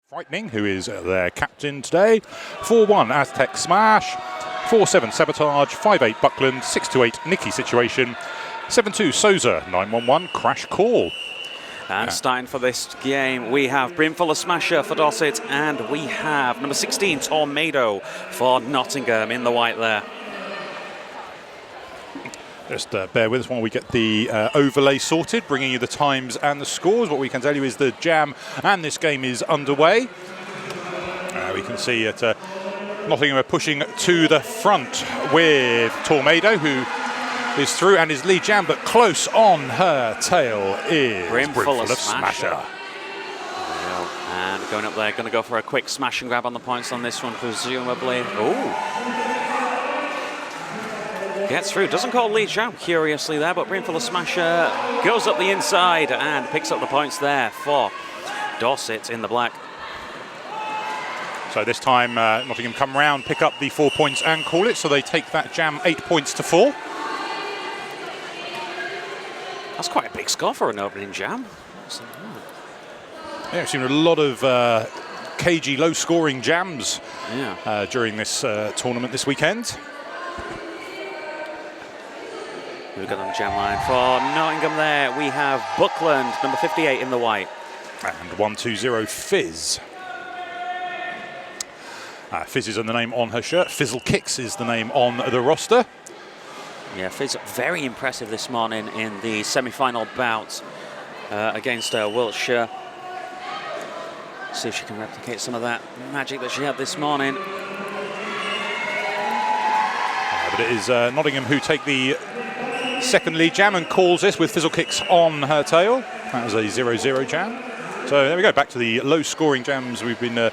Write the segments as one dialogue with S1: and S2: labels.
S1: Frightening, who is their captain today. 4-1 Aztec Smash, 4-7 Sabotage, 5-8 Buckland, 6-8 Nicky Situation, 7-2 Souza, 9-1-1 Crash Call.
S2: And starting for this game, we have Brimful of Smasher for Dorset, and we have number 16 Tornado for Nottingham in the white there.
S1: Just bear with us while we get the overlay sorted, bringing you the times and the scores. What we can tell you is the jam and this game is underway. We can see that Nottingham are pushing to the front with Tornado, who is through, and his lead jam, but close on her tail is Brimful of Smasher.
S2: And going up there, going to go for a quick smash and grab on the points on this one, presumably. Oh. Gets through, doesn't call lead jam curiously there, but Brimful of Smasher goes up the inside and picks up the points there for Dorset in the black.
S1: So this time Nottingham come round, pick up the 4 points and call it, so they take that jam 8 points to 4.
S2: That's quite a big score for an opening jam.
S1: Yeah, we've seen a lot of cagey, low-scoring jams during this tournament this weekend.
S2: We've got on the jam line for Nottingham there. We have Buckland, number 58 in the white.
S1: And 1-2-0 Fizz. Fizz is the name on her shirt. Fizzle Kicks is the name on the roster.
S2: Yeah, Fizz very impressive this morning in the semi-final bout against Wiltshire. See if she can replicate some of that magic that she had this morning.
S1: But it is Nottingham who take the second lead jam and calls this with Fizzle Kicks on her tail. That was a 0-0 jam. So there we go, back to the low-scoring jams we've been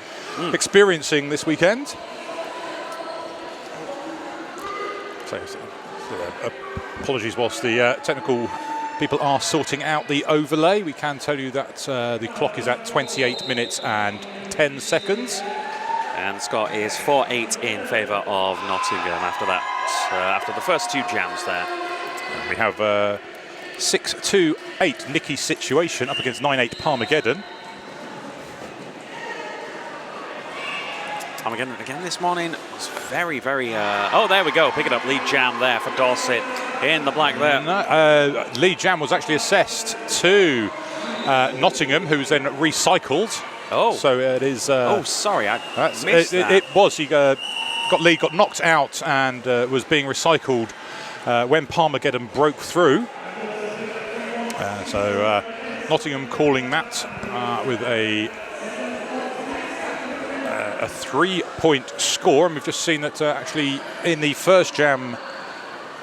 S1: experiencing this weekend. So apologies whilst the technical people are sorting out the overlay. We can tell you that the clock is at 28 minutes and 10 seconds.
S2: And the score is 4-8 in favour of Nottingham after that, after the first two jams there.
S1: And we have 6-2-8 Nicky Situation up against 9-8 Parmageddon.
S2: Parmageddon again this morning was very, oh, there we go. Pick it up, lead jam there for Dorset in the black there.
S1: No, lead jam was actually assessed to Nottingham, who's then recycled.
S2: Oh,
S1: so it is.
S2: Oh, sorry, I missed that.
S1: It was. He got knocked out and was being recycled when Parmageddon broke through. So Nottingham calling that with a 3-point score, and we've just seen that actually in the first jam,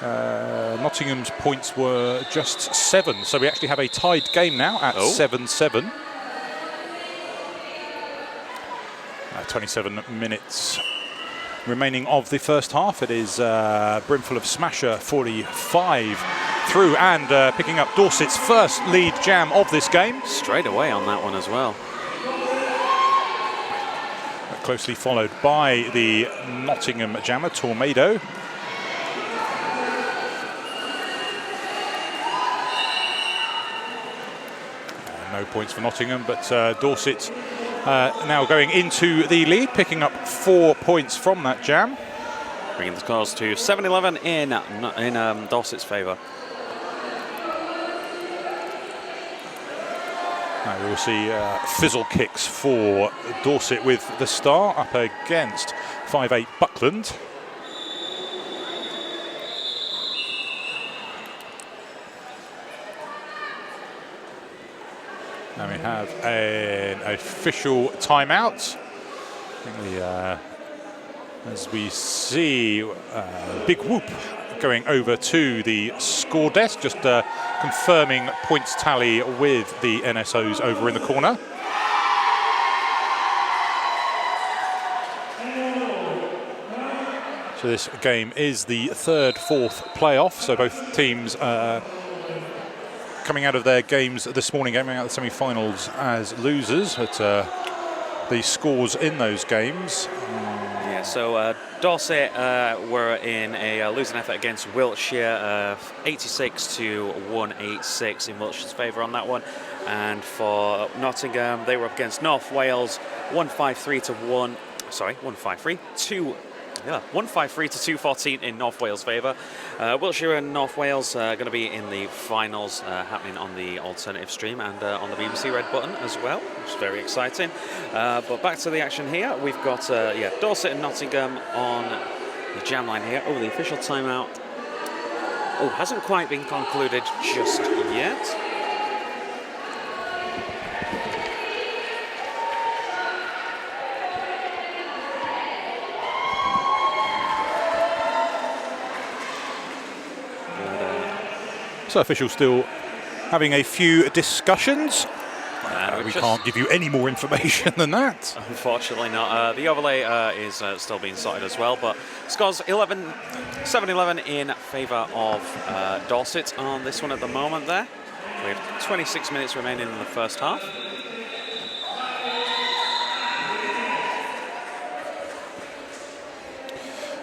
S1: Nottingham's points were just 7. So we actually have a tied game now at 7-7. 27 minutes remaining of the first half. It is Brimful of Smasher 45 through and picking up Dorset's first lead jam of this game.
S2: Straight away on that one as well.
S1: Closely followed by the Nottingham jammer, Tornado. No points for Nottingham, but Dorset now going into the lead, picking up 4 points from that jam.
S2: Bringing the scores to 7-11 in Dorset's favour.
S1: Now we'll see Fizzle Kicks for Dorset with the star up against 5-8 Buckland. And we have an official timeout. As we see big whoop going over to the score desk, just confirming points tally with the NSOs over in the corner. So this game is the fourth playoff, so both teams coming out of their games this morning, coming out of the semi-finals as losers, but the scores in those games.
S2: Yeah, Yeah, so Dorset were in a losing effort against Wiltshire, 86 to 186 in Wiltshire's favour on that one. And for Nottingham, they were up against North Wales, 153 to 214 in North Wales' favour. Wiltshire and North Wales are going to be in the finals happening on the alternative stream and on the BBC Red Button as well, which is very exciting. But back to the action here. We've got Dorset and Nottingham on the jam line here. Oh, the official timeout. Oh, hasn't quite been concluded just yet.
S1: So officials still having a few discussions. We can't give you any more information than that.
S2: Unfortunately not. The overlay is still being sorted as well, but scores 7-11 in favour of Dorset on this one at the moment there. We have 26 minutes remaining in the first half.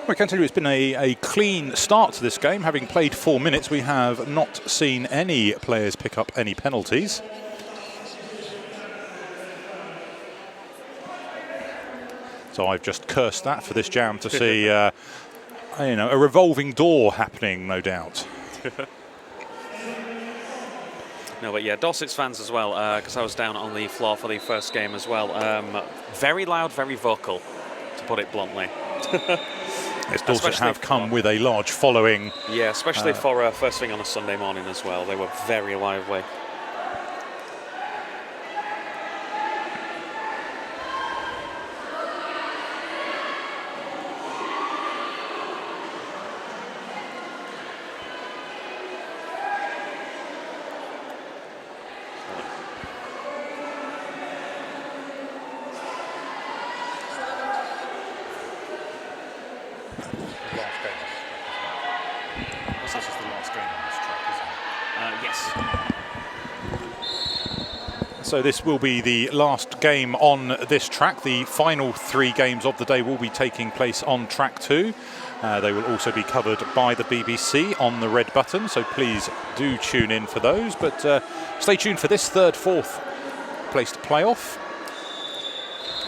S1: I can tell you it's been a clean start to this game. Having played 4 minutes, we have not seen any players pick up any penalties. So I've just cursed that for this jam to see, a revolving door happening, no doubt.
S2: No, but yeah, Dorset's fans as well, because I was down on the floor for the first game as well. Very loud, very vocal, to put it bluntly.
S1: Yes, Dorset have come with a large following.
S2: Yeah, especially for first thing on a Sunday morning as well. They were very lively.
S1: So this will be the last game on this track. The final 3 games of the day will be taking place on track 2. They will also be covered by the BBC on the Red Button, so please do tune in for those. But stay tuned for this 3rd, 4th place to play off.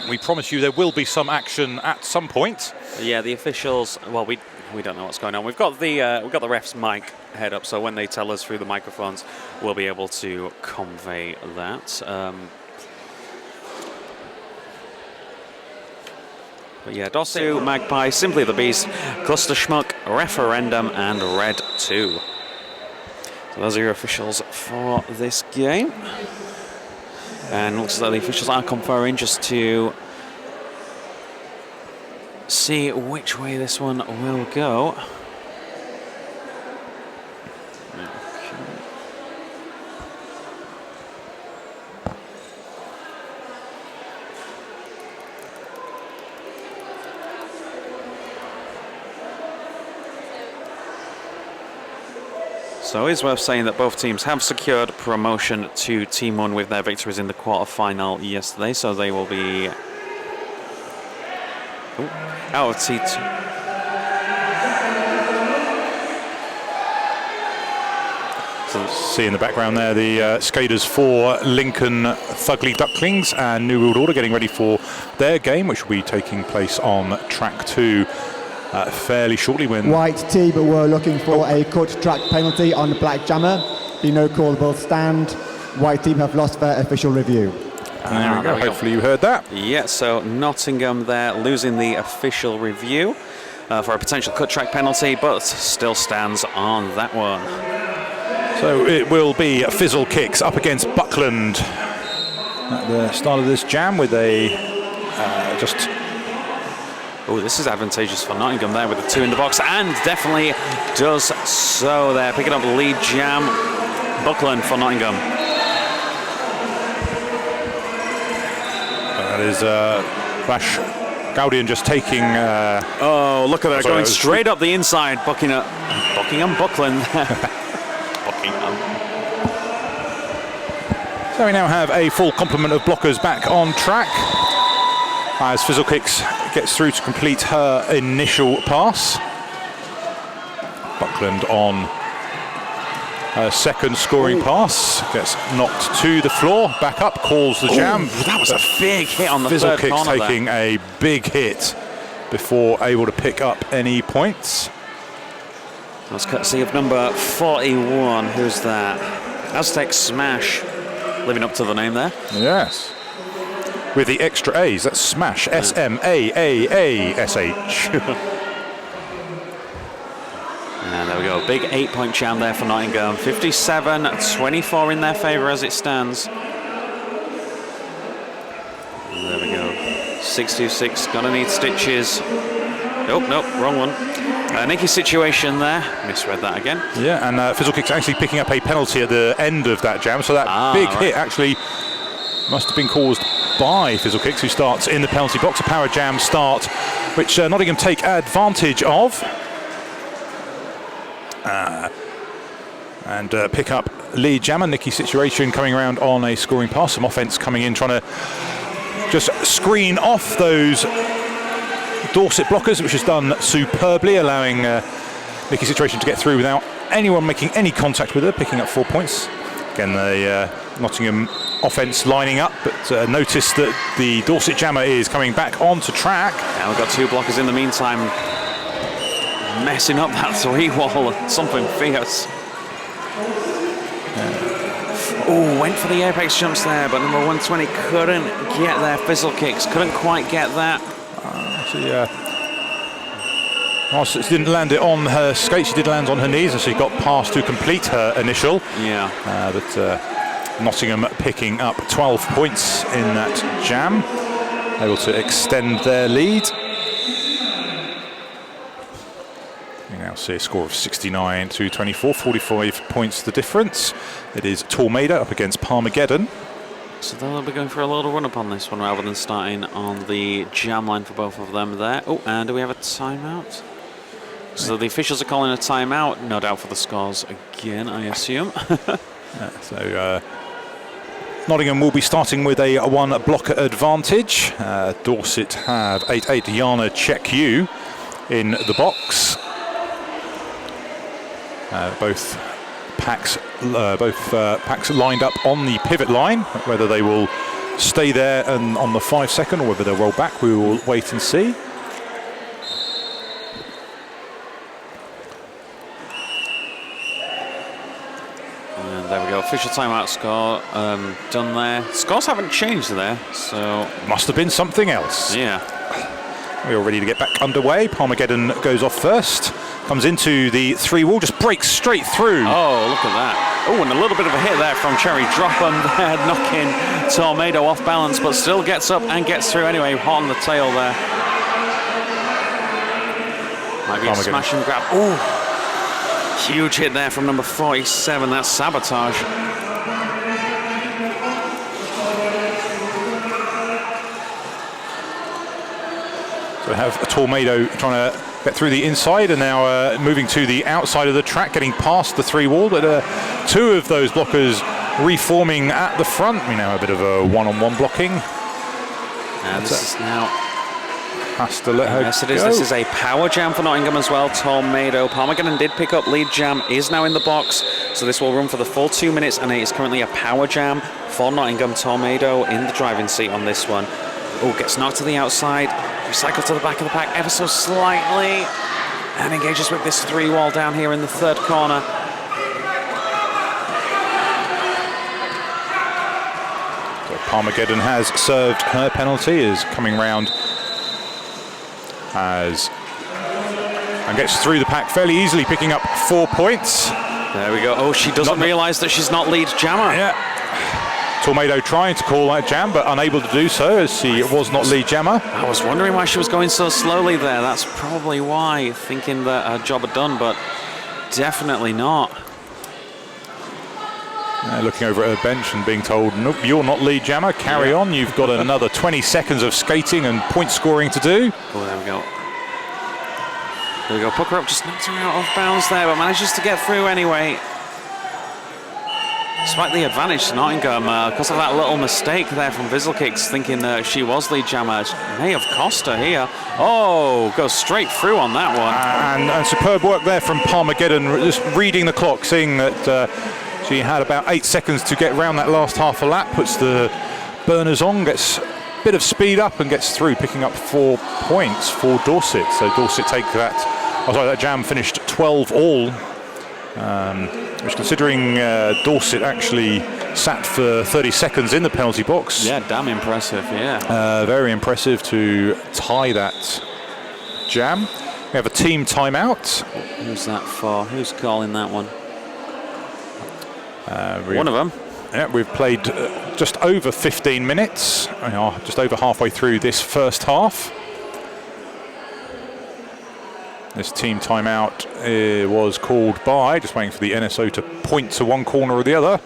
S1: We promise you there will be some action at some point.
S2: Yeah, the officials, well, we don't know what's going on. We've got the ref's mic head up, so when they tell us through the microphones, we'll be able to convey that. But yeah, Dorset, Magpie, Simply the Beast, Cluster Schmuck, Referendum, and Red 2. So those are your officials for this game. And looks like the officials are conferring just to see which way this one will go. So it's worth saying that both teams have secured promotion to Team 1 with their victories in the quarter-final yesterday, so they will be out of T2.
S1: So see in the background there the skaters for Lincoln Fugly Ducklings and New World Order getting ready for their game, which will be taking place on track 2 fairly shortly. When
S3: White team were looking for a cut track penalty on the Black Jammer. The no callable stand. White team have lost their official review.
S1: There we go. Hopefully you heard that.
S2: Yeah, so Nottingham there losing the official review for a potential cut track penalty, but still stands on that one.
S1: So it will be Fizzle Kicks up against Buckland at the start of this jam with a just...
S2: Oh, this is advantageous for Nottingham there with the 2 in the box, and definitely does so there. Picking up lead jam, Buckland for Nottingham.
S1: That is Flash Gaudian just taking...
S2: oh, look at that, going straight up the inside. Buckingham, Buckland. Buckingham.
S1: So we now have a full complement of blockers back on track as Fizzle Kicks gets through to complete her initial pass. Buckland on her second scoring pass, gets knocked to the floor, back up, calls the jam.
S2: That was a big hit on the
S1: Fizzle
S2: third
S1: Kicks
S2: corner
S1: taking a big hit before able to pick up any points.
S2: That's courtesy of number 41. Who's that? Aztec Smash, living up to the name there.
S1: Yes. With the extra A's, that's Smash, S-M-A-A-A-S-H.
S2: And there we go, big 8-point jam there for Nottingham. 57-24 in their favour as it stands. And there we go, 6-2-6, gonna need stitches. Nope, wrong one. Nicky situation there, misread that again.
S1: Yeah, and Fizzle Kicks actually picking up a penalty at the end of that jam, so that big hit actually must have been caused by Fizzle Kicks, who starts in the penalty box. A power jam start, which Nottingham take advantage of. And pick up lead jammer. Nicky situation coming around on a scoring pass. Some offence coming in, trying to just screen off those Dorset blockers, which is done superbly, allowing Nicky situation to get through without anyone making any contact with her, picking up 4 points. Again, the Nottingham offence lining up, but notice that the Dorset jammer is coming back onto track.
S2: Now we've got 2 blockers in the meantime, messing up that 3-wall, something fierce. Oh, went for the apex jumps there, but number 120 couldn't get there. Fizzle Kicks couldn't quite get that.
S1: Whilst it didn't land it on her skates, she did land on her knees, and she got past to complete her initial.
S2: Yeah.
S1: But Nottingham picking up 12 points in that jam, able to extend their lead. You now see a score of 69-24, 45 points the difference. It is Tornado up against Palmageddon.
S2: So they'll be going for a little run up on this one rather than starting on the jam line for both of them there. Oh, and do we have a timeout? So the officials are calling a timeout, no doubt for the scores again, I assume.
S1: Nottingham will be starting with a 1 blocker advantage. Dorset have 8-8 Yana Check-You in the box. Both packs lined up on the pivot line. Whether they will stay there and on the 5-second or whether they'll roll back, we will wait and see.
S2: And there we go, official timeout score done there. Scores haven't changed there, so...
S1: Must have been something else.
S2: Yeah.
S1: We're all ready to get back underway. Palmageddon goes off first. Comes into the 3-wall, just breaks straight through.
S2: Oh, look at that. Oh, and a little bit of a hit there from Cherry Dropham there, knocking Tornado off balance, but still gets up and gets through anyway, hot on the tail there. Might be a smash and grab. Oh, huge hit there from number 47, that's Sabotage.
S1: So we have a Tornado trying to get through the inside, and now moving to the outside of the track, getting past the 3-wall, but 2 of those blockers reforming at the front. We now have a bit of a one-on-one blocking.
S2: And this is now...
S1: Has to let her
S2: Yes, it is.
S1: go.
S2: This is a power jam for Nottingham as well. Tornado. Palmageddon did pick up lead jam, is now in the box, so this will run for the full 2 minutes, and it is currently a power jam for Nottingham. Tornado in the driving seat on this one. Oh, gets knocked to the outside. Recycle to the back of the pack ever so slightly, and engages with this 3-wall down here in the 3rd corner.
S1: So Palmageddon has served her penalty, is coming round and gets through the pack fairly easily, picking up 4 points.
S2: There we go. Oh, she doesn't realise that she's not lead jammer.
S1: Yeah. Tornado trying to call that jam, but unable to do so as she was not lead jammer.
S2: I was wondering why she was going so slowly there. That's probably why, thinking that her job had done, but definitely not.
S1: Looking over at her bench and being told, nope, you're not lead jammer, carry on. You've got another 20 seconds of skating and point scoring to do.
S2: Oh, there we go. There we go, Pucker up, just knocked her out of bounds there, but manages to get through anyway. Despite the advantage to Nottingham, because of that little mistake there from Vizelkicks, thinking she was lead jammer, it may have cost her here. Oh, goes straight through on that one.
S1: And superb work there from Palmageddon, just reading the clock, seeing that she had about 8 seconds to get around that last half a lap, puts the burners on, gets a bit of speed up and gets through, picking up 4 points for Dorset. So Dorset take that. That jam finished 12 all, which, considering Dorset actually sat for 30 seconds in the penalty box.
S2: Yeah, damn impressive, yeah.
S1: Very impressive to tie that jam. We have a team timeout.
S2: Who's that for? Who's calling that one? One of them.
S1: Yeah, we've played just over 15 minutes. We are just over halfway through this first half. This team timeout was called by, just waiting for the NSO to point to one corner or the other.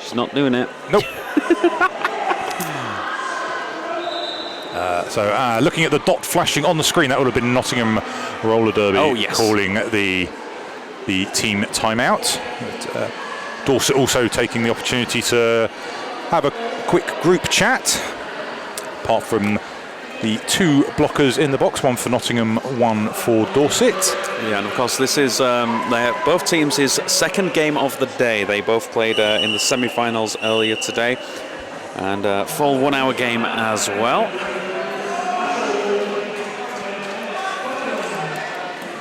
S2: She's not doing it.
S1: Nope. So looking at the dot flashing on the screen, that would have been Nottingham Roller Derby calling the team timeout. But, Dorset also taking the opportunity to have a quick group chat, apart from the 2 blockers in the box, one for Nottingham, one for Dorset.
S2: Yeah, and of course this is both teams' second game of the day. They both played in the semi-finals earlier today, and full 1 hour game as well.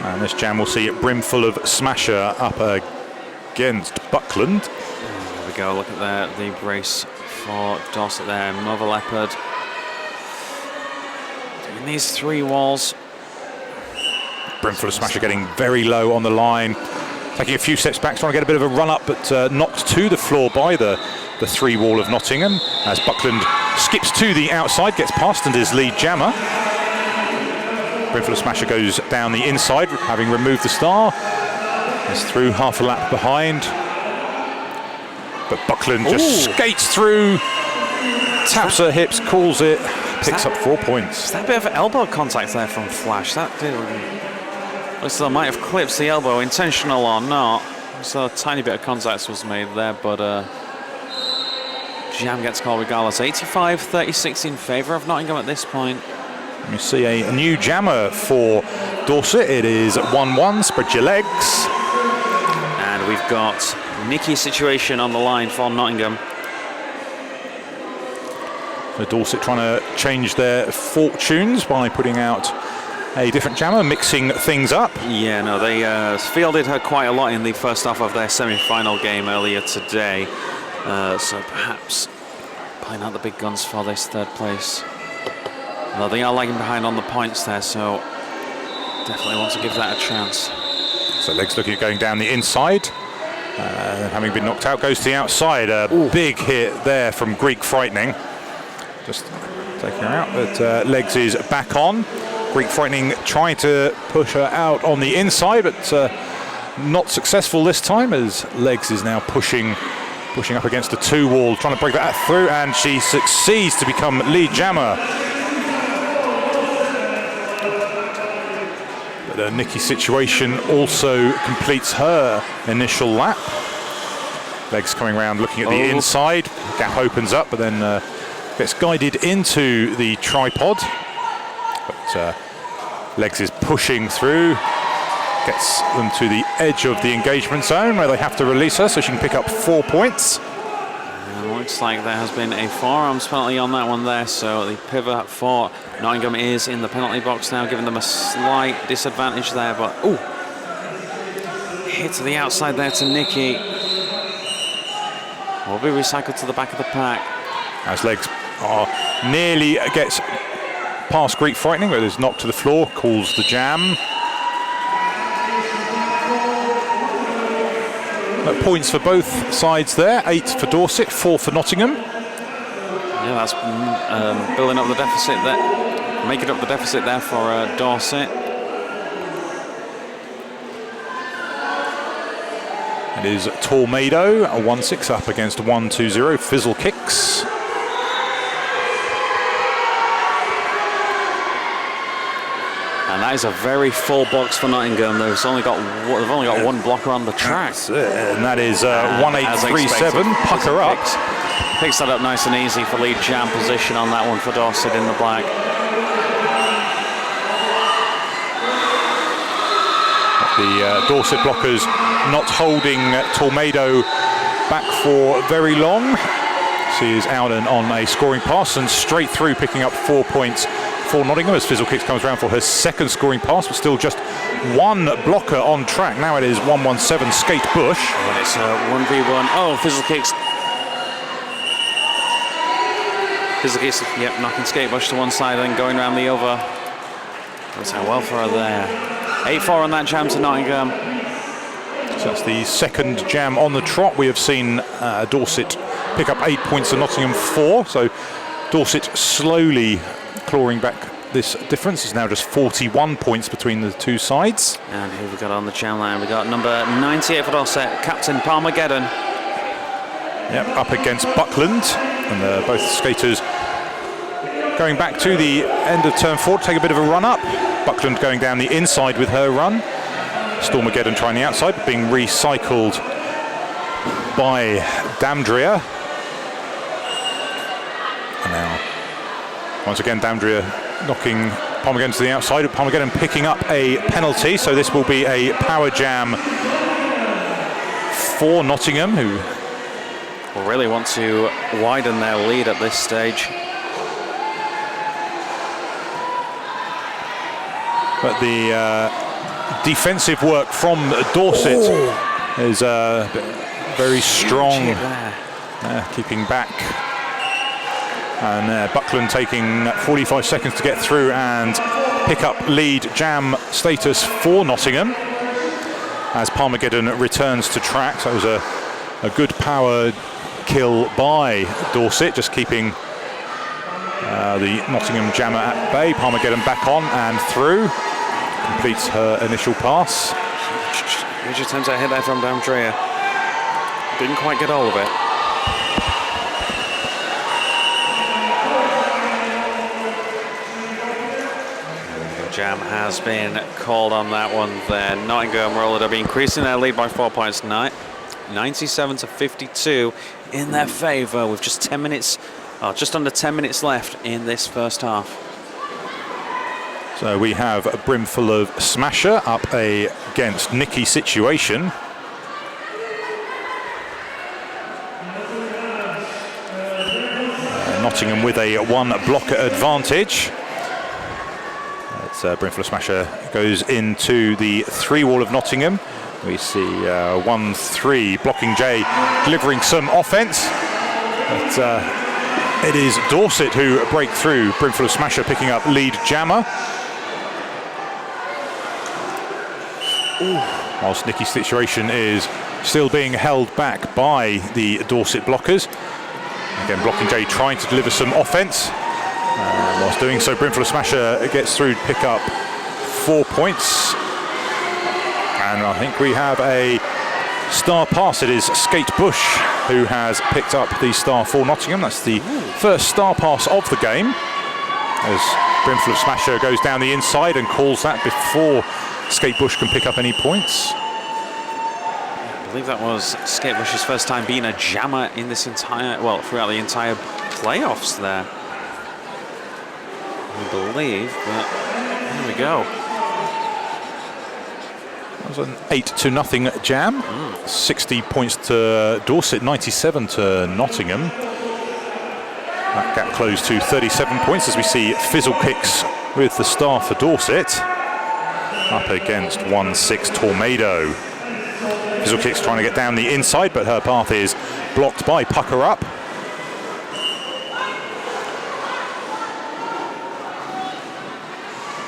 S1: And this jam will see it brimful of Smasher up against Buckland.
S2: There we go, look at the brace for Dorset there, Mother Leopard. Doing these 3 walls.
S1: Brimful of Smasher getting very low on the line, taking a few steps back, trying to get a bit of a run up, but knocked to the floor by the 3 wall of Nottingham, as Buckland skips to the outside, gets past and is lead jammer. Brimful of Smasher goes down the inside, having removed the star. Is through half a lap behind. But Buckland just skates through, taps her hips, calls it, picks up 4 points.
S2: Is that a bit of elbow contact there from Flash? That looks like they might have clipped the elbow, intentional or not. So a tiny bit of contact was made there, but jam gets called regardless. 85-36 in favour of Nottingham at this point.
S1: You see a new jammer for Dorset. It is 1-1, spread your legs.
S2: And we've got Nikki's situation on the line for Nottingham.
S1: So Dorset trying to change their fortunes by putting out a different jammer, mixing things up.
S2: Yeah, no, they fielded her quite a lot in the first half of their semi-final game earlier today. So perhaps playing out the big guns for this 3rd place. Well, they are lagging behind on the points there, so definitely want to give that a chance.
S1: So legs looking at going down the inside. Having been knocked out, goes to the outside. A big hit there from Greek Frightening. Just taking her out, but legs is back on. Greek Frightening trying to push her out on the inside, but not successful this time, as legs is now pushing up against the 2 wall, trying to break that through, and she succeeds to become lead jammer. But Nikki situation also completes her initial lap. Legs coming around, looking at the inside. Gap opens up, but then gets guided into the tripod. But legs is pushing through, gets them to the edge of the engagement zone where they have to release her so she can pick up 4 points.
S2: Looks like there has been a forearms penalty on that one there, so the pivot for Nottingham is in the penalty box now, giving them a slight disadvantage there, but hit to the outside there to Nikki. Will be recycled to the back of the pack.
S1: As legs nearly gets past Greek Frightening, but is knocked to the floor, calls the jam. Points for both sides there, 8 for Dorset, 4 for Nottingham.
S2: Yeah, that's building up the deficit there, making up the deficit there for Dorset.
S1: It is Tornado, a 1-6 up against 1-2-0, Vizelkicks.
S2: And that is a very full box for Nottingham. They've only got one blocker on the track.
S1: And that is 1837. Pucker up.
S2: Picks that up nice and easy for lead jam position on that one for Dorset in the black.
S1: The Dorset blockers not holding Tornado back for very long. She is Alden on a scoring pass and straight through, picking up 4 points for Nottingham as Fizzle Kicks comes around for her second scoring pass, but still just one blocker on track. Now it is 117 Skate Bush.
S2: And it's 1v1. Oh, Fizzle Kicks. Fizzle Kicks, yep, knocking Skate Bush to one side and going around the other. That's how well for her there. 8-4 on that jam to Nottingham.
S1: So that's the second jam on the trot. We have seen Dorset pick up 8 points and Nottingham 4. So Dorset slowly clawing back this difference. It's now just 41 points between the two sides.
S2: And who we got on the jam line? We got number 98 for Dorset, Captain Palmageddon.
S1: Yep, up against Buckland. And both skaters going back to the end of turn 4 to take a bit of a run up. Buckland going down the inside with her run. Stormageddon trying the outside, but being recycled by Damdria. And now, once again, Damdria knocking Palmageddon to the outside. Palmageddon picking up a penalty, so this will be a power jam for Nottingham, who
S2: will really want to widen their lead at this stage.
S1: But the defensive work from Dorset is very strong, keeping back. And Buckland taking 45 seconds to get through and pick up lead jam status for Nottingham as Palmageddon returns to track. So it was a good power kill by Dorset, just keeping the Nottingham jammer at bay. Palmageddon back on and through. Completes her initial pass.
S2: Huge attempts at hit there from Damdria. Didn't quite get all of it. The jam has been called on that one there. Nottingham roller derby increasing their lead by 4 points tonight. 97 to 52 in their favour with just 10 minutes, just under 10 minutes left in this first half.
S1: So we have a Brimful of Smasher up against Nikki Situation. Nottingham with a one blocker advantage. Brimful of Smasher goes into the 3 wall of Nottingham. We see 1-3 blocking J delivering some offence. But it is Dorset who break through. Brimful of Smasher picking up lead jammer. Whilst Nikki's Situation is still being held back by the Dorset blockers. Again, blocking J trying to deliver some offence. Whilst doing so, Brimful of Smasher gets through to pick up 4 points. And I think we have a star pass. It is Skate Bush who has picked up the star for Nottingham. That's the first star pass of the game. As Brimful of Smasher goes down the inside and calls that before Skate Bush can pick up any points.
S2: I believe that was Skate Bush's first time being a jammer in this entire, well, throughout the entire playoffs there. I believe, but there we go.
S1: That was an 8-0 jam. 60 points to Dorset, 97 to Nottingham. That gap closed to 37 points as we see Fizzle Kicks with the star for Dorset. Up against 1-6 Tornado. Fizzle Kicks trying to get down the inside, but her path is blocked by Pucker Up.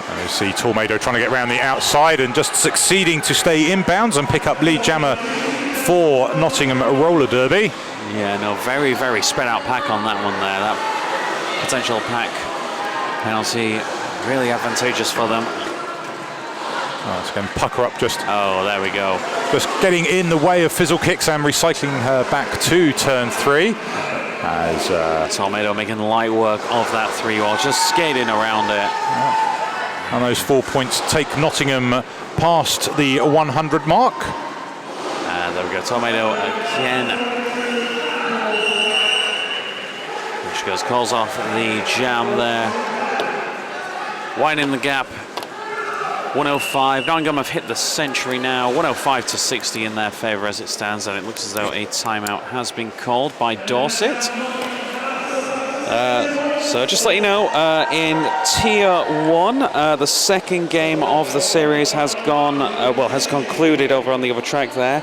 S1: And we see Tornado trying to get around the outside and just succeeding to stay inbounds and pick up lead jammer for Nottingham Roller Derby.
S2: Yeah, no, very, very spread out pack on that one there. That potential pack penalty really advantageous for them.
S1: It's going to Pucker Up just.
S2: Oh, there we go.
S1: Just getting in the way of Fizzle Kicks and recycling her back to turn 3. As
S2: Tornado making light work of that 3 wall, just skating around it.
S1: And those 4 points take Nottingham past the 100 mark.
S2: And there we go, Tomato again. Which goes, calls off the jam there. Widening the gap. 105. Nottingham have hit the century now. 105 to 60 in their favour as it stands, and it looks as though a timeout has been called by Dorset. So just to let you know, in Tier 1, the second game of the series has gone, has concluded over on the other track there,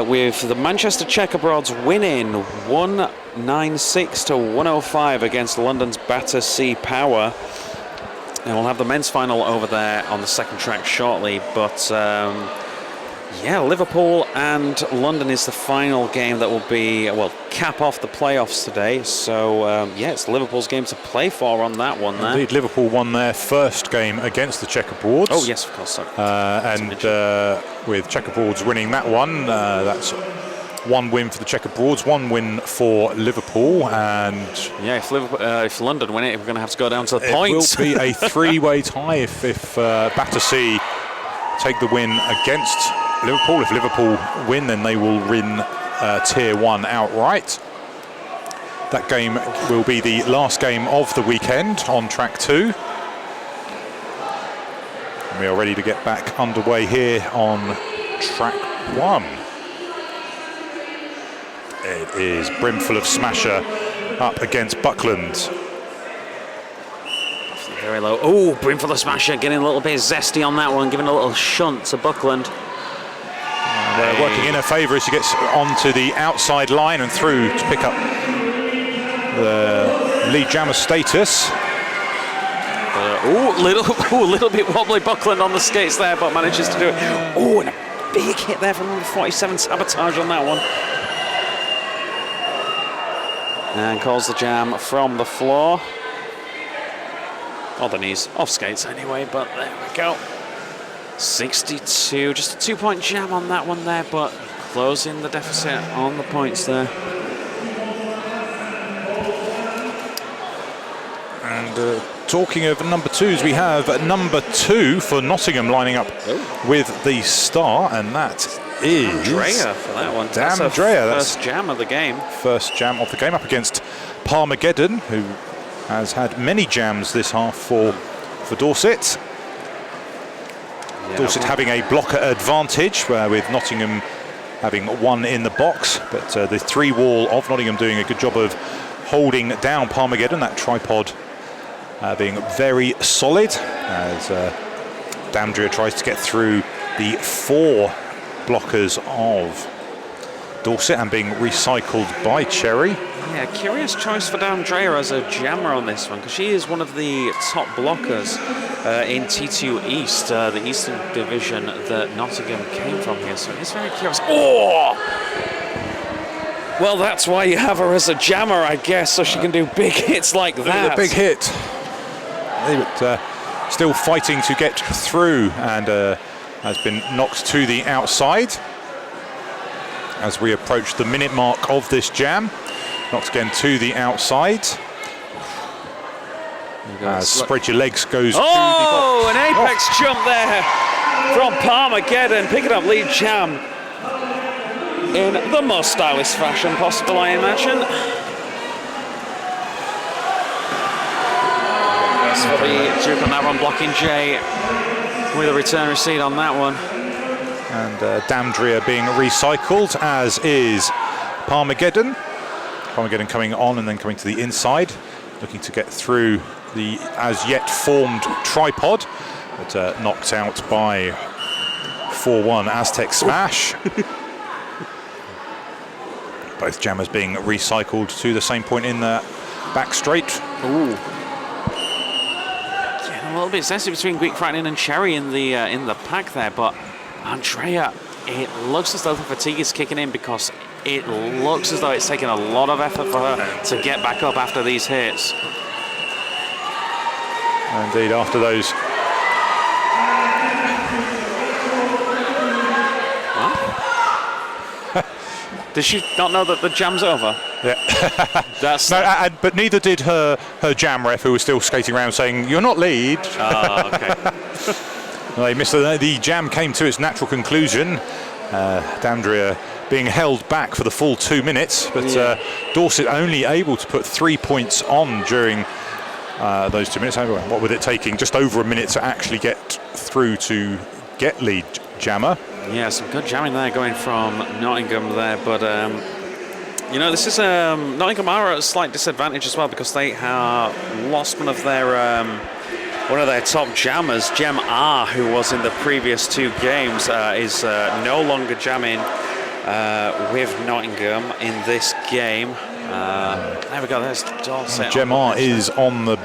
S2: with the Manchester Checkerbroads winning 196 to 105 against London's Battersea Power. And we'll have the men's final over there on the second track shortly, but yeah, Liverpool and London is the final game that will be, cap off the playoffs today. So, yeah, it's Liverpool's game to play for on that one there.
S1: Indeed, Liverpool won their first game against the Checkerboards.
S2: Oh, yes, of course. Sorry.
S1: And with Checkerboards winning that one, that's one win for the Checkerboards, one win for Liverpool, and
S2: yeah, if London win it, we're going to have to go down to the points.
S1: It will be a three-way tie if Battersea take the win against Liverpool. If Liverpool win, then they will win Tier 1 outright. That game will be the last game of the weekend on track 2. And we are ready to get back underway here on track 1. It is brimful of Smasher up against Buckland.
S2: Very low. Oh, brimful of Smasher getting a little bit zesty on that one, giving a little shunt to Buckland.
S1: Working in her favour as she gets onto the outside line and through to pick up the lead jammer status.
S2: A little bit wobbly Buckland on the skates there, but manages to do it. Oh, and a big hit there from number 47, Sabotage on that one. And calls the jam from the floor. On the knees, off skates anyway, but there we go. 62, just a 2-point jam on that one there, but closing the deficit on the points there.
S1: And talking of number 2s, we have number 2 for Nottingham lining up with the star, and that is
S2: Andrea for that one.
S1: Damn Andrea.
S2: That's first jam of the game.
S1: First jam of the game up against Parmageddon, who has had many jams this half for Dorset. Yeah, Dorset having a blocker advantage, with Nottingham having one in the box, but the 3-wall of Nottingham doing a good job of holding down Parmageddon, that tripod being very solid, as Damdria tries to get through the 4 blockers of Dorset and being recycled by Cherry.
S2: Yeah, curious choice for Damdrea as a jammer on this one, because she is one of the top blockers in T2 East, the Eastern Division that Nottingham came from here, so it's very curious. Oh! Well, that's why you have her as a jammer, I guess, so she can do big hits like that.
S1: A big hit. But still fighting to get through, and has been knocked to the outside as we approach the minute mark of this jam. Knocked again to the outside. Spread your legs goes.
S2: Oh, an apex jump there from Parmageddon, picking up lead jam in the most stylish fashion possible, I imagine. That's for the Duke on that one, blocking Jay with a return receipt on that one.
S1: And Damdria being recycled, as is Parmageddon. Parmageddon coming on and then coming to the inside, looking to get through the as yet formed tripod, but knocked out by 4-1 Aztec Smash. Both jammers being recycled to the same point in the back straight.
S2: Ooh. Yeah, a little bit sensitive between Greek Frightening and Cherry in the pack there, but Andrea, it looks as though the fatigue is kicking in, because it looks as though it's taken a lot of effort for her to get back up after these hits.
S1: Indeed, after those.
S2: Did she not know that the jam's over?
S1: Yeah.
S2: That's
S1: but neither did her jam ref, who was still skating around saying, "You're not lead."
S2: Oh, okay.
S1: They missed the jam came to its natural conclusion. Dandria being held back for the full 2 minutes, but Dorset only able to put 3 points on during those 2 minutes. What with it taking just over a minute to actually get through to get lead jammer.
S2: Yeah, some good jamming there going from Nottingham there, but you know, this is Nottingham are at a slight disadvantage as well because they have lost one of their top jammers. Gem R, who was in the previous 2 games, is no longer jamming with Nottingham in this game. There we go. There's Dorset.
S1: Gem R is on the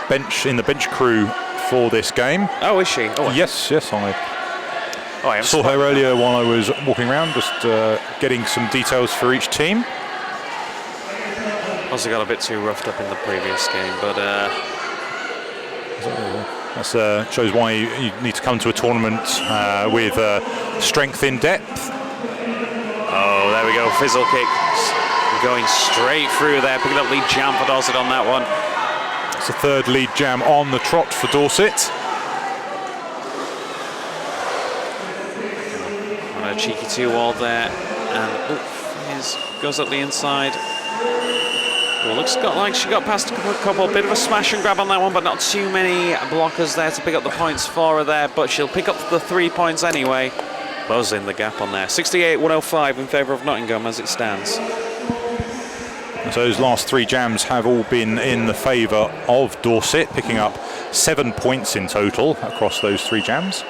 S1: bench in the bench crew for this game.
S2: Oh, is she? Oh,
S1: yes. I
S2: I
S1: saw her earlier while I was walking around, just getting some details for each team.
S2: Also got a bit too roughed up in the previous game, but
S1: that shows why you need to come to a tournament with strength in depth.
S2: oh, there we go. Fizzle kick going straight through there, picking up lead jam for Dorset on that one.
S1: It's the 3rd lead jam on the trot for Dorset.
S2: A cheeky 2-wall there, and goes up the inside. Well, looks like she got past a couple, bit of a smash and grab on that one, but not too many blockers there to pick up the points for her there, but she'll pick up the 3 points anyway. Closing the gap on there. 68-105 in favour of Nottingham as it stands.
S1: So those last 3 jams have all been in the favour of Dorset, picking up 7 points in total across those 3 jams.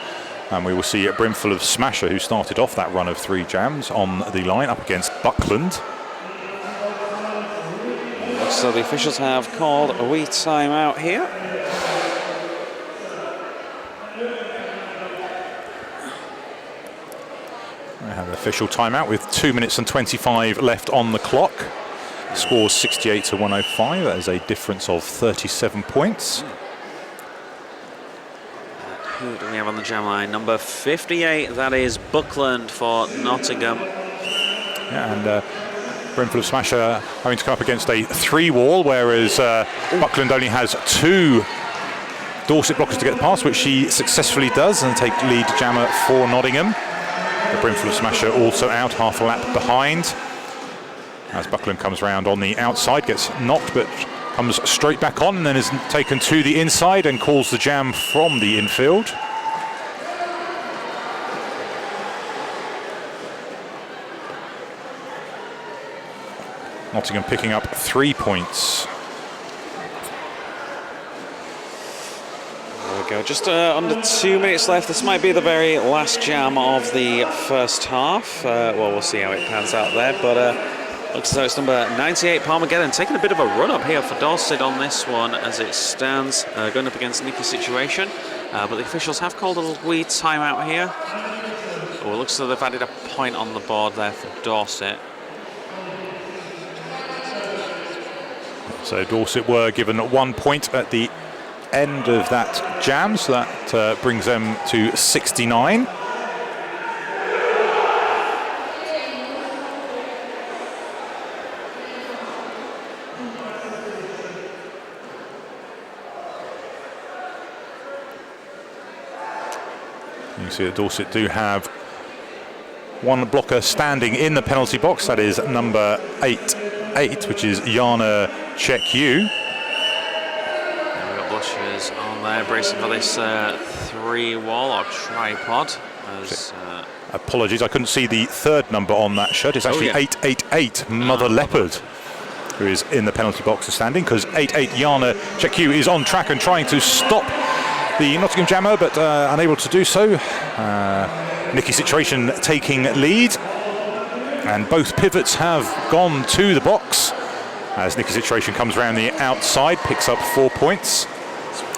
S1: And we will see a brimful of Smasher, who started off that run of 3 jams, on the line up against Buckland.
S2: So the officials have called a wee timeout here.
S1: We have an official timeout with 2 minutes and 25 left on the clock. Scores 68-105. That is a difference of 37 points.
S2: Who do we have on the jam line? Number 58, that is Buckland for Nottingham.
S1: Yeah, and Brimful of Smasher having to come up against a 3-wall, whereas Buckland only has 2 Dorset blockers to get past, which she successfully does, and take lead jammer for Nottingham. The Brimful of Smasher also out, half a lap behind. As Buckland comes round on the outside, gets knocked, but comes straight back on, and then is taken to the inside and calls the jam from the infield. Nottingham picking up 3 points.
S2: There we go, just under 2 minutes left. This might be the very last jam of the first half. Well, we'll see how it pans out there, but looks as though it's number 98, Palmageddon, taking a bit of a run up here for Dorset on this one as it stands, going up against Nikki Situation. But the officials have called a wee timeout here. Oh, it looks as though they've added a point on the board there for Dorset.
S1: So Dorset were given 1 point at the end of that jam, so that brings them to 69. You can see that Dorset do have 1 blocker standing in the penalty box. That is number 8, which is Yana Chekyu.
S2: We've got Blushers on there, bracing for this 3-wall or tripod.
S1: Apologies, I couldn't see the 3rd number on that shirt. It's actually 888, Mother Leopard, who is in the penalty box and standing, because 88 Yana Chekyu is on track and trying to stop the Nottingham jammer, but unable to do so. Nikki Situation taking lead, and both pivots have gone to the box as Nikki Situation comes around the outside, picks up 4 points.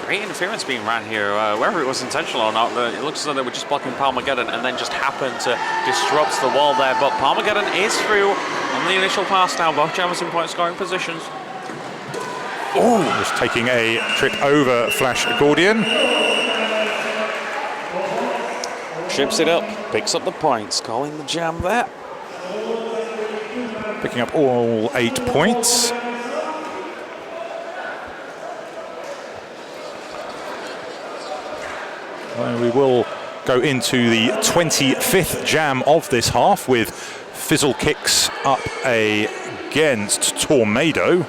S2: Great interference being ran here, whether it was intentional or not. It looks as though they were just blocking Palmageddon and then just happened to disrupt the wall there. But Palmageddon is through on the initial pass now. Both jammers in point scoring positions.
S1: Oh, just taking a trip over Flash Gordian.
S2: Trips it up, picks up the points, calling the jam there.
S1: picking up all 8 points. Well, we will go into the 25th jam of this half with Fizzle Kicks up against Tornado.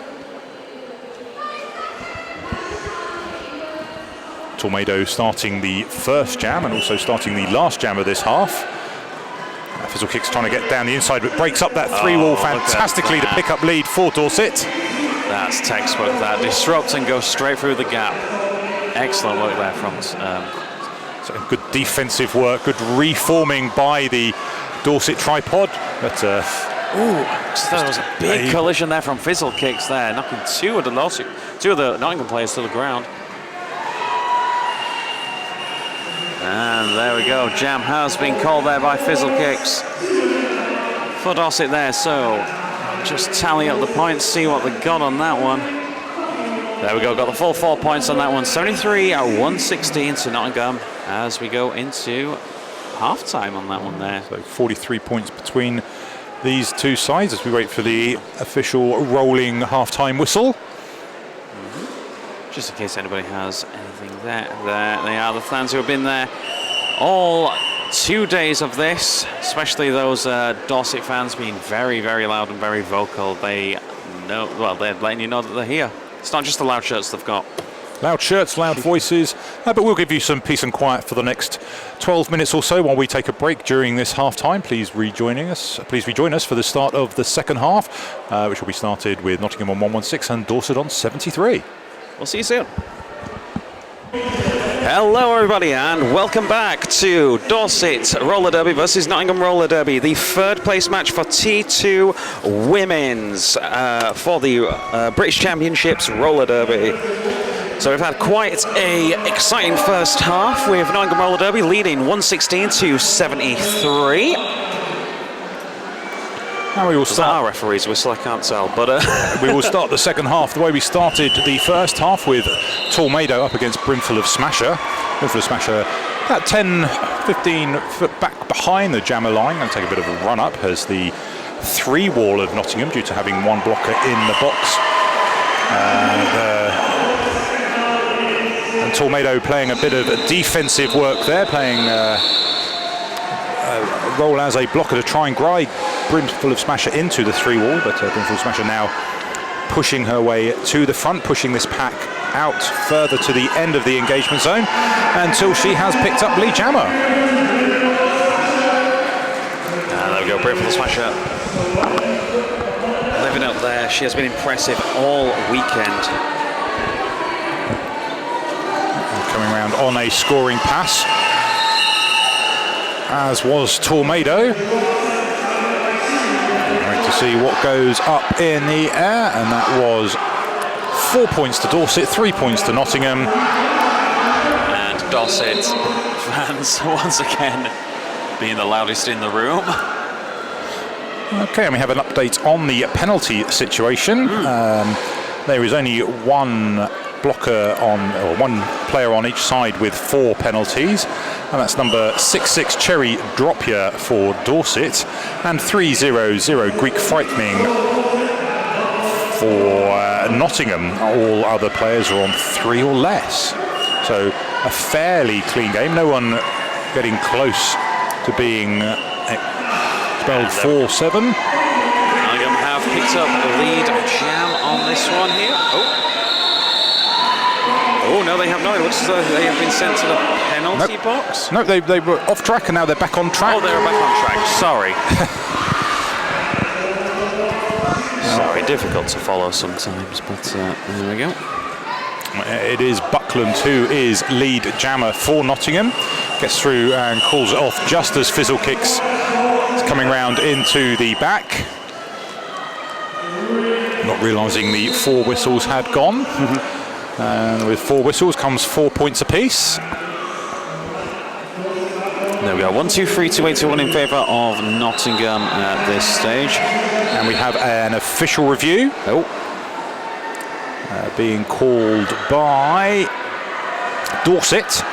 S1: Tornado starting the first jam and also starting the last jam of this half. Fizzle Kicks trying to get down the inside, but breaks up that three wall fantastically to pick up lead for Dorset.
S2: That's textbook, that. Disrupt and go straight through the gap. Excellent work there from...
S1: So good defensive work, good reforming by the Dorset tripod. But,
S2: that was a big collision there from Fizzle Kicks there, knocking two of the Nottingham players to the ground. And there we go, jam has been called there by Fizzle Kicks for Dorset there, so just tally up the points, see what they got on that one. There we go, got the full 4 points on that one, 73-116 to Nottingham as we go into half-time on that one there.
S1: So 43 points between these two sides as we wait for the official rolling half-time whistle.
S2: Just in case anybody has anything there. There they are, the fans who have been there all 2 days of this, especially those Dorset fans being very, very loud and very vocal. They know, well, they're letting you know that they're here. It's not just the loud shirts they've got.
S1: Loud shirts, loud voices, but we'll give you some peace and quiet for the next 12 minutes or so while we take a break during this half-time. Please rejoin us for the start of the second half, which will be started with Nottingham on 116 and Dorset on 73.
S2: We'll see you soon. Hello everybody and welcome back to Dorset Roller Derby versus Nottingham Roller Derby, the third place match for T2 Women's for the British Championships Roller Derby. So we've had quite a exciting first half with Nottingham Roller Derby leading 116-73.
S1: Now we will start
S2: our referee's whistle, I can't tell, but
S1: we will start the second half the way we started the first half with Tornado up against Brimful of Smasher. Brimful of Smasher about 10-15 foot back behind the jammer line, and take a bit of a run up as the three wall of Nottingham due to having one blocker in the box. And Tornado playing a bit of defensive work there, playing role as a blocker to try and guide Brimful of Smasher into the three wall, but Brimful of Smasher now pushing her way to the front, pushing this pack out further to the end of the engagement zone until she has picked up lead jammer.
S2: There we go, Brimful of Smasher living up there. She has been impressive all weekend.
S1: Coming around on a scoring pass, as was Tornado. Wait to see what goes up in the air, and that was 4 points to Dorset, 3 points to Nottingham.
S2: And Dorset fans once again being the loudest in the room.
S1: Okay, and we have an update on the penalty situation. There is only one blocker on, or one player on each side with 4 penalties, and that's number 66 Cherry Dropia for Dorset and 300 Greek Frightening for Nottingham. All other players are on 3 or less, so a fairly clean game. No one getting close to being expelled 4-7.
S2: Nottingham have picked up the lead jam on this one here. Oh, no, they have not. It looks as though they have been sent to the penalty box.
S1: No, they were off track and now they're back on track.
S2: Oh, they're back on track. Sorry. Sorry, difficult to follow sometimes, but there we go.
S1: It is Buckland who is lead jammer for Nottingham. Gets through and calls it off just as Fizzle Kicks is coming round into the back. Not realising the 4 whistles had gone. And with 4 whistles comes 4 points apiece.
S2: There we go, 1-2-3 to 8-1 in favour of Nottingham at this stage.
S1: And we have an official review. Being called by Dorset.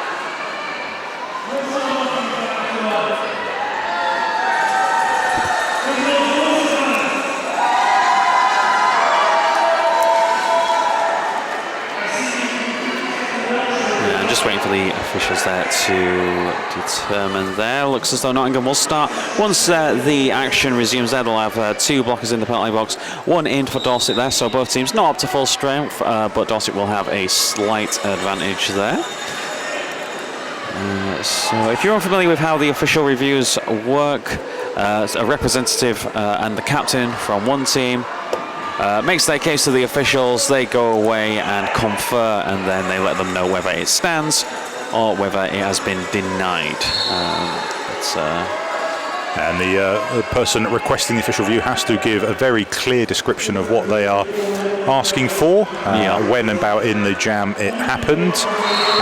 S2: for the officials there to determine there. Looks as though Nottingham will start. Once the action resumes there, they'll have 2 blockers in the penalty box, 1 in for Dorset there, so both teams not up to full strength, but Dorset will have a slight advantage there. So if you're unfamiliar with how the official reviews work, a representative and the captain from one team makes their case to the officials, they go away and confer, and then they let them know whether it stands or whether it has been denied.
S1: And the person requesting the official review has to give a very clear description of what they are asking for, when and about in the jam it happened,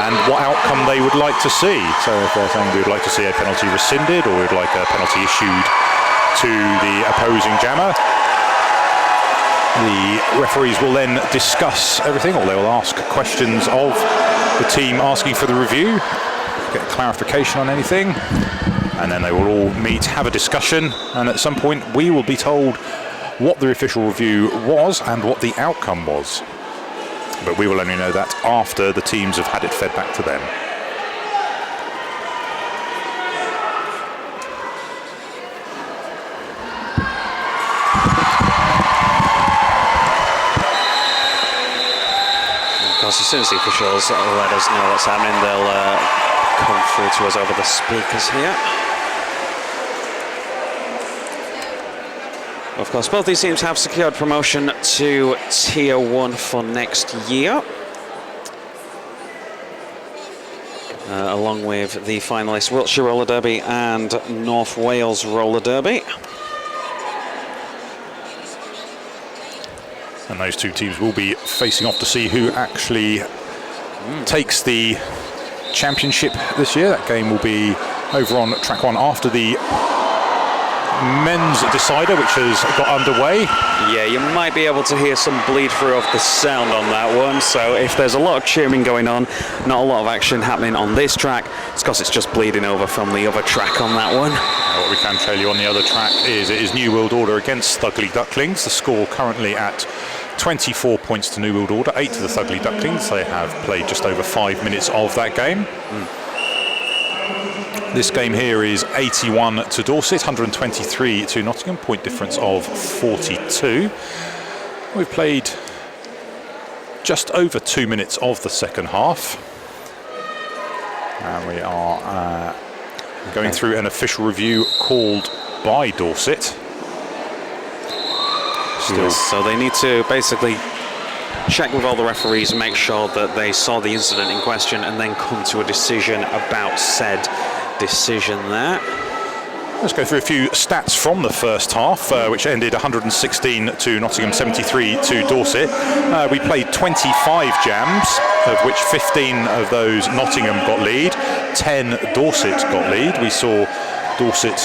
S1: and what outcome they would like to see. So if they're saying we would like to see a penalty rescinded, or we'd like a penalty issued to the opposing jammer, the referees will then discuss everything, or they will ask questions of the team asking for the review, get clarification on anything, and then they will all meet, have a discussion, and at some point we will be told what the official review was and what the outcome was. But we will only know that after the teams have had it fed back to them.
S2: As soon as the officials let us know what's happening, they'll come through to us over the speakers here. Of course, both these teams have secured promotion to Tier 1 for next year, along with the finalists Wiltshire Roller Derby and North Wales Roller Derby.
S1: And those 2 teams will be facing off to see who actually takes the championship this year. That game will be over on track 1 after the men's decider, which has got underway.
S2: Yeah, you might be able to hear some bleed through of the sound on that one. So if there's a lot of cheering going on, not a lot of action happening on this track, it's because it's just bleeding over from the other track on that one.
S1: What we can tell you on the other track is it is New World Order against Thugly Ducklings. The score currently at 24 points to New World Order, 8 to the Thugly Ducklings. They have played just over 5 minutes of that game. This game here is 81 to Dorset, 123 to Nottingham, point difference of 42. We've played just over 2 minutes of the second half. And we are going through an official review called by Dorset.
S2: So they need to basically check with all the referees and make sure that they saw the incident in question and then come to a decision about said decision there.
S1: Let's go through a few stats from the first half, which ended 116 to Nottingham, 73 to Dorset. We played 25 jams, of which 15 of those Nottingham got lead, 10 Dorset got lead. We saw Dorset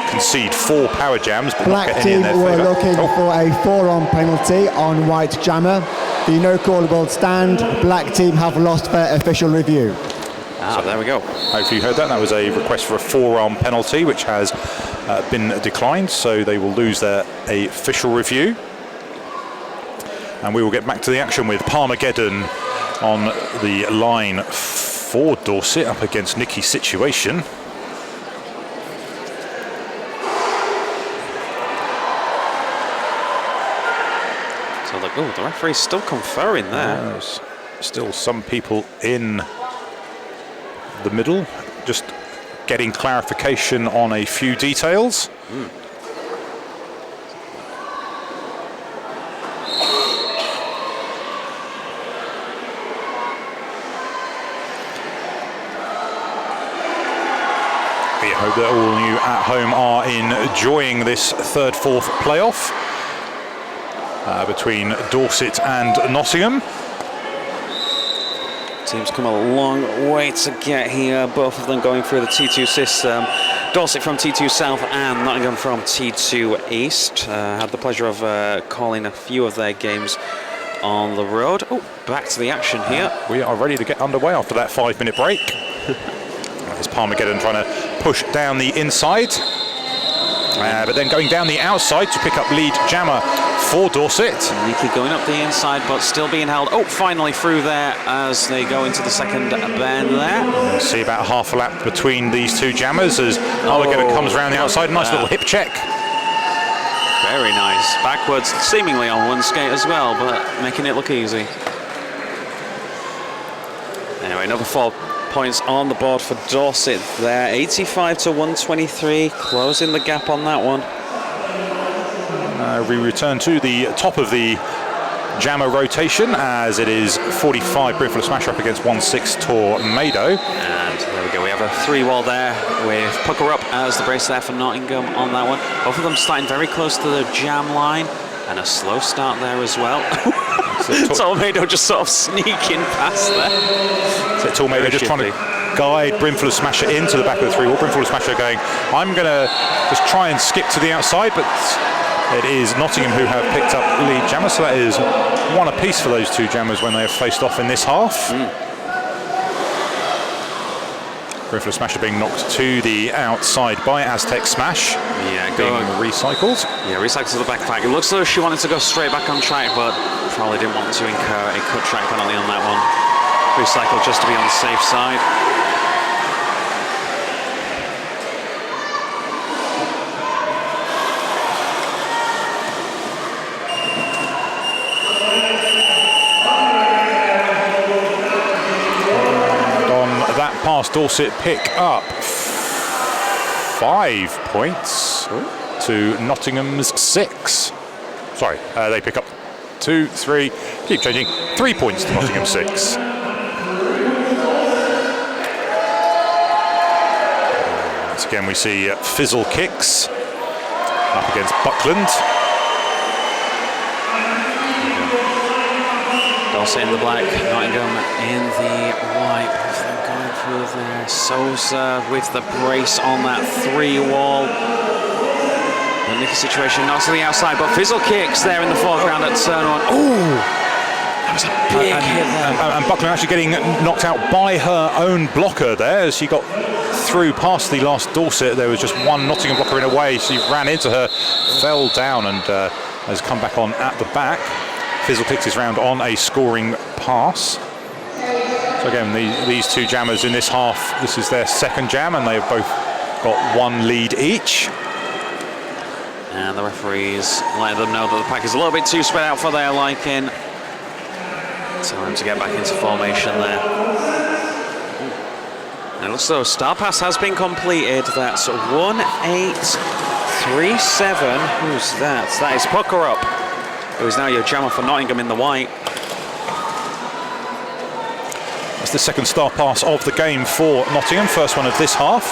S1: concede 4 power jams, but
S3: Black
S1: not get any in
S3: team
S1: their
S3: were
S1: favour.
S3: looking for a 4-on penalty on white jammer. The no callable stand. Black team have lost their official review.
S2: So there we go.
S1: Hopefully you heard that. That was a request for a 4-arm penalty, which has been declined, so they will lose their official review. And we will get back to the action with Palmageddon on the line for Dorset up against Nicky's Situation.
S2: So the referee's still conferring there.
S1: There's still some people in the middle, just getting clarification on a few details. We hope that all of you at home are enjoying this 3rd-4th playoff between Dorset and Nottingham.
S2: Teams come a long way to get here, both of them going through the T2 system. Dorset from T2 South and Nottingham from T2 East. Had the pleasure of calling a few of their games on the road. Oh, back to the action here.
S1: We are ready to get underway after that 5-minute break. There's Palmageddon trying to push down the inside. But then going down the outside to pick up lead jammer for Dorset.
S2: Nikki going up the inside, but still being held. Oh, finally through there as they go into the second bend there.
S1: We'll see about half a lap between these two jammers as Armageddon comes around the outside. Nice little hip check.
S2: Very nice. Backwards, seemingly on one skate as well, but making it look easy. Anyway, another 4 points on the board for Dorset there. 85 to 123, closing the gap on that one.
S1: We return to the top of the jammer rotation as it is 45 Brimful of Smasher up against 16 Tornado.
S2: And there we go, we have a 3-wall there with Pucker Up as the brace there for Nottingham on that one. Both of them starting very close to the jam line and a slow start there as well. Tornado just sort of sneaking past there.
S1: So Tornado just trying to guide Brimful of Smasher into the back of the 3-wall. Brimful of Smasher going, I'm going to just try and skip to the outside, but it is Nottingham who have picked up lead jammer, so that is 1 apiece for those 2 jammers when they have faced off in this half. Brimful of Smasher being knocked to the outside by Aztec Smash.
S2: Yeah,
S1: being recycled.
S2: Yeah, recycled to the backpack. It looks as though she wanted to go straight back on track, but probably didn't want to incur a cut track penalty on that one. Recycled just to be on the safe side.
S1: Pass, Dorset pick up 5 points to Nottingham's 6. Sorry, they pick up 2, 3, keep changing, 3 points to Nottingham's 6. Once again we see Fizzle kicks up against Buckland.
S2: Dorset in the black, Nottingham in the white. Through there, Sousa with the brace on that 3-wall. The Nicky situation knocks to the outside, but Fizzle kicks there in the foreground at turn 1. Ooh, that was a big hit there.
S1: And Buckland actually getting knocked out by her own blocker there as she got through past the last Dorset. There was just one Nottingham blocker in a way. She ran into her, fell down, and has come back on at the back. Fizzle kicks his round on a scoring pass. So again, these 2 jammers in this half, this is their second jam, and they have both got 1 lead each.
S2: And the referees letting them know that the pack is a little bit too spread out for their liking. Time to get back into formation there. And it looks as though Star Pass has been completed. That's 1837. Who's that? That is Pucker Up, who is now your jammer for Nottingham in the white.
S1: That's the second star pass of the game for Nottingham, first one of this half.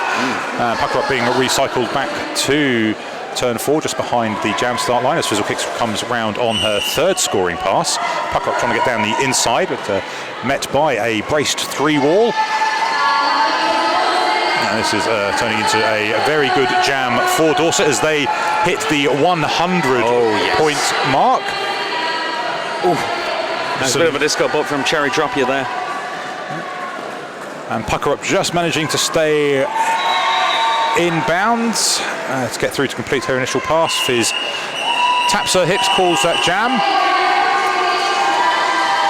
S1: Pucker Up being recycled back to turn 4, just behind the jam start line as Fizzle Kicks comes round on her 3rd scoring pass. Pucker Up trying to get down the inside, but met by a braced 3-wall. And this is turning into a very good jam for Dorset as they hit the 100-point mark.
S2: That's a bit of a disco bolt from Cherry Drop you there.
S1: And Pucker Up just managing to stay in bounds to get through to complete her initial pass. Fizz taps her hips, calls that jam.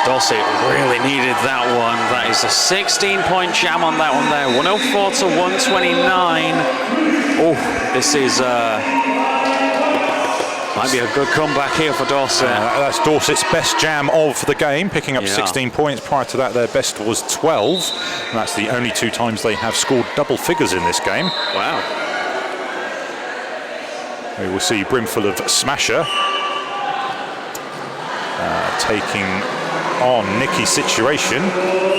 S2: Dorset really needed that one. That is a 16-point jam on that one there. 104 to 129. Oh, this is might be a good comeback here for Dorset.
S1: That's Dorset's best jam of the game, picking up 16 points. Prior to that, their best was 12. And that's the only 2 times they have scored double figures in this game.
S2: Wow.
S1: We will see Brimful of Smasher taking on Nicky's situation.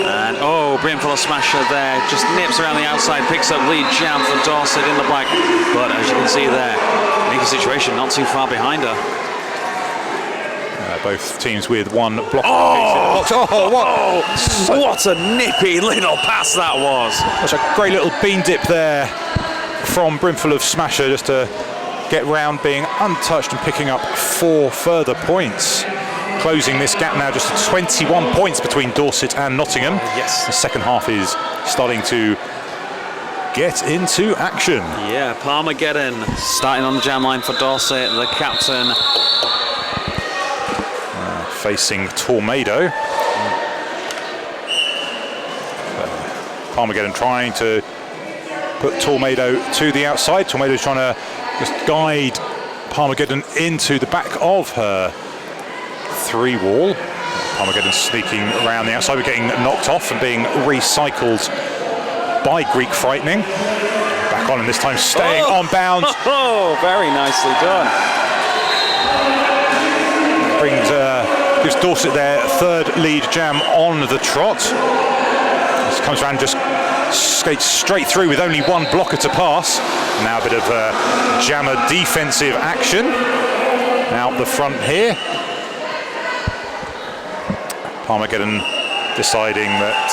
S2: And Brimful of Smasher there, just nips around the outside, picks up lead jam for Dorset in the black. But as you can see there, Nicky's situation not too far behind her.
S1: Both teams with 1 block.
S2: What a nippy little pass that was.
S1: Such a great little bean dip there from Brimful of Smasher, just to get round being untouched and picking up 4 further points. Closing this gap now just to 21 points between Dorset and Nottingham.
S2: Yes.
S1: The second half is starting to get into action.
S2: Yeah, Palmageddon starting on the jam line for Dorset. The captain
S1: facing Tornado. Palmageddon trying to put Tornado to the outside. Tornado's trying to just guide Palmageddon into the back of her 3-wall. Palmageddon sneaking around the outside. We're getting knocked off and being recycled by Greek Frightening. Back on, and this time staying on bound.
S2: Oh, very nicely done.
S1: Gives Dorset their 3rd lead jam on the trot. This comes around, just skates straight through with only 1 blocker to pass. Now a bit of jammer defensive action out the front here. Palmageddon deciding that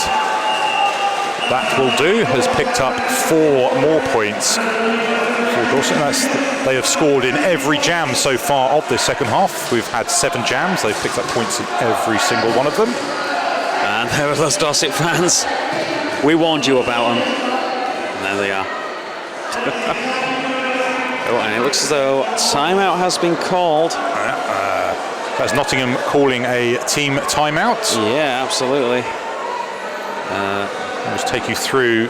S1: will do, has picked up 4 more points for Dorset. They have scored in every jam so far of this second half. We've had 7 jams. They've picked up points in every single one of them.
S2: And there are those Dorset fans. We warned you about them. And there they are. Oh, and it looks as though timeout has been called.
S1: That's Nottingham calling a team timeout.
S2: Yeah, absolutely.
S1: I'll just take you through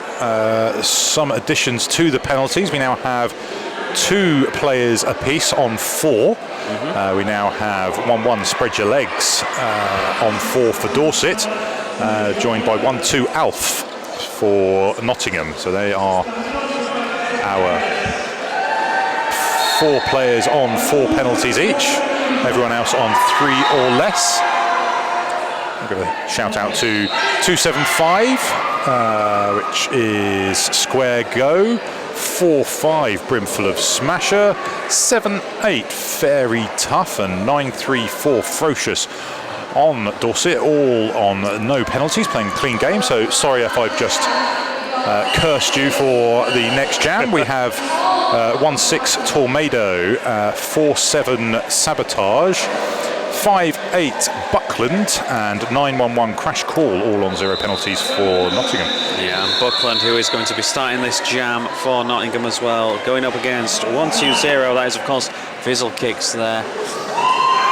S1: some additions to the penalties. We now have 2 players apiece on 4. We now have 1-1 spread your legs on 4 for Dorset, joined by 1-2 Alf for Nottingham. So they are our 4 players on 4 penalties each. Everyone else on 3 or less. I'm going to shout out to 275, which is Square Go. 4-5 Brimful of Smasher. 7-8 Fairy Tough, and 9-3-4 Ferocious on Dorset, all on no penalties, playing clean game. So sorry if I've just cursed you for the next jam. We have 1-6 Tornado, 4-7 Sabotage, 5-8 Buckland, and 9-1-1 Crash Call, all on 0 penalties for Nottingham.
S2: Yeah, and Buckland, who is going to be starting this jam for Nottingham as well, going up against 1-2-0. That is, of course, Fizzle Kicks there.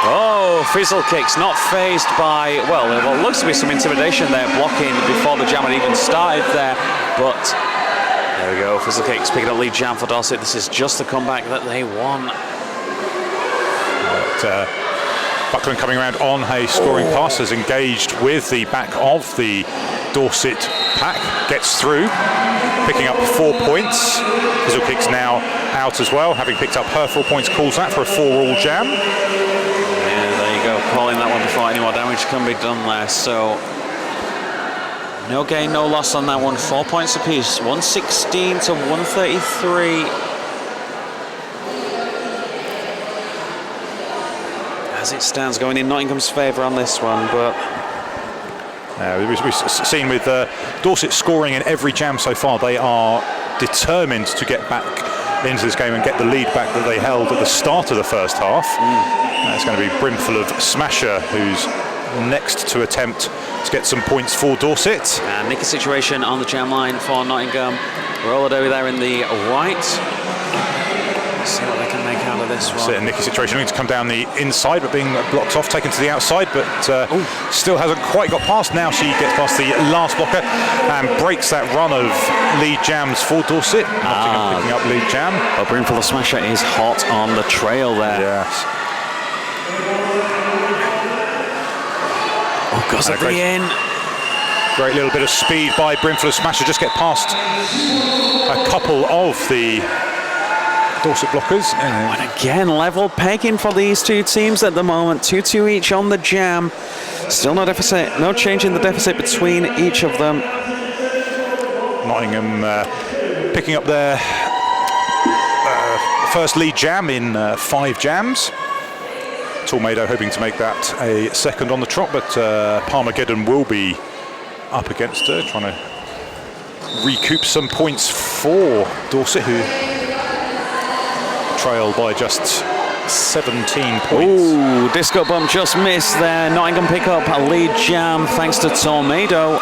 S2: Oh, Fizzle Kicks not phased by, well, what looks to be some intimidation there, blocking before the jam had even started there. But there we go, Fizzle Kicks picking up lead jam for Dorset. This is just the comeback that they won.
S1: But, Buckland coming around on a scoring pass, has engaged with the back of the Dorset pack, gets through, picking up 4 points. Fizzle Kicks now out as well, having picked up her 4 points, calls that for a 4-all jam.
S2: Yeah, there you go, calling that one before any more damage can be done there. So no gain, no loss on that one. 4 points apiece, 116 to 133. As it stands, going in Nottingham's favour on this one, but
S1: we've seen with Dorset scoring in every jam so far, they are determined to get back into this game and get the lead back that they held at the start of the first half. It's going to be Brimful of Smasher who's next to attempt to get some points for Dorset.
S2: And Nicky situation on the jam line for Nottingham. Rolado there in the white. Let's see what they can make out of this one.
S1: So Nicky situation looking to come down the inside, but being blocked off, taken to the outside, but still hasn't quite got past. Now she gets past the last blocker and breaks that run of lead jams for Dorset. Nottingham picking up lead jam.
S2: But Brimful of Smasher is hot on the trail there.
S1: Yes.
S2: Oh, goes at the end.
S1: Great little bit of speed by Brimful of Smasher. Just get past a couple of the Dorset blockers.
S2: And again, level pegging for these 2 teams at the moment. 2-2 each on the jam. Still no deficit, no change in the deficit between each of them.
S1: Nottingham picking up their first lead jam in 5 jams. Tornado hoping to make that a second on the trot, but Palmageddon will be up against her, trying to recoup some points for Dorset, who trail by just 17 points.
S2: Ooh, disco bump just missed there. Nottingham pick up a lead jam thanks to Tornado.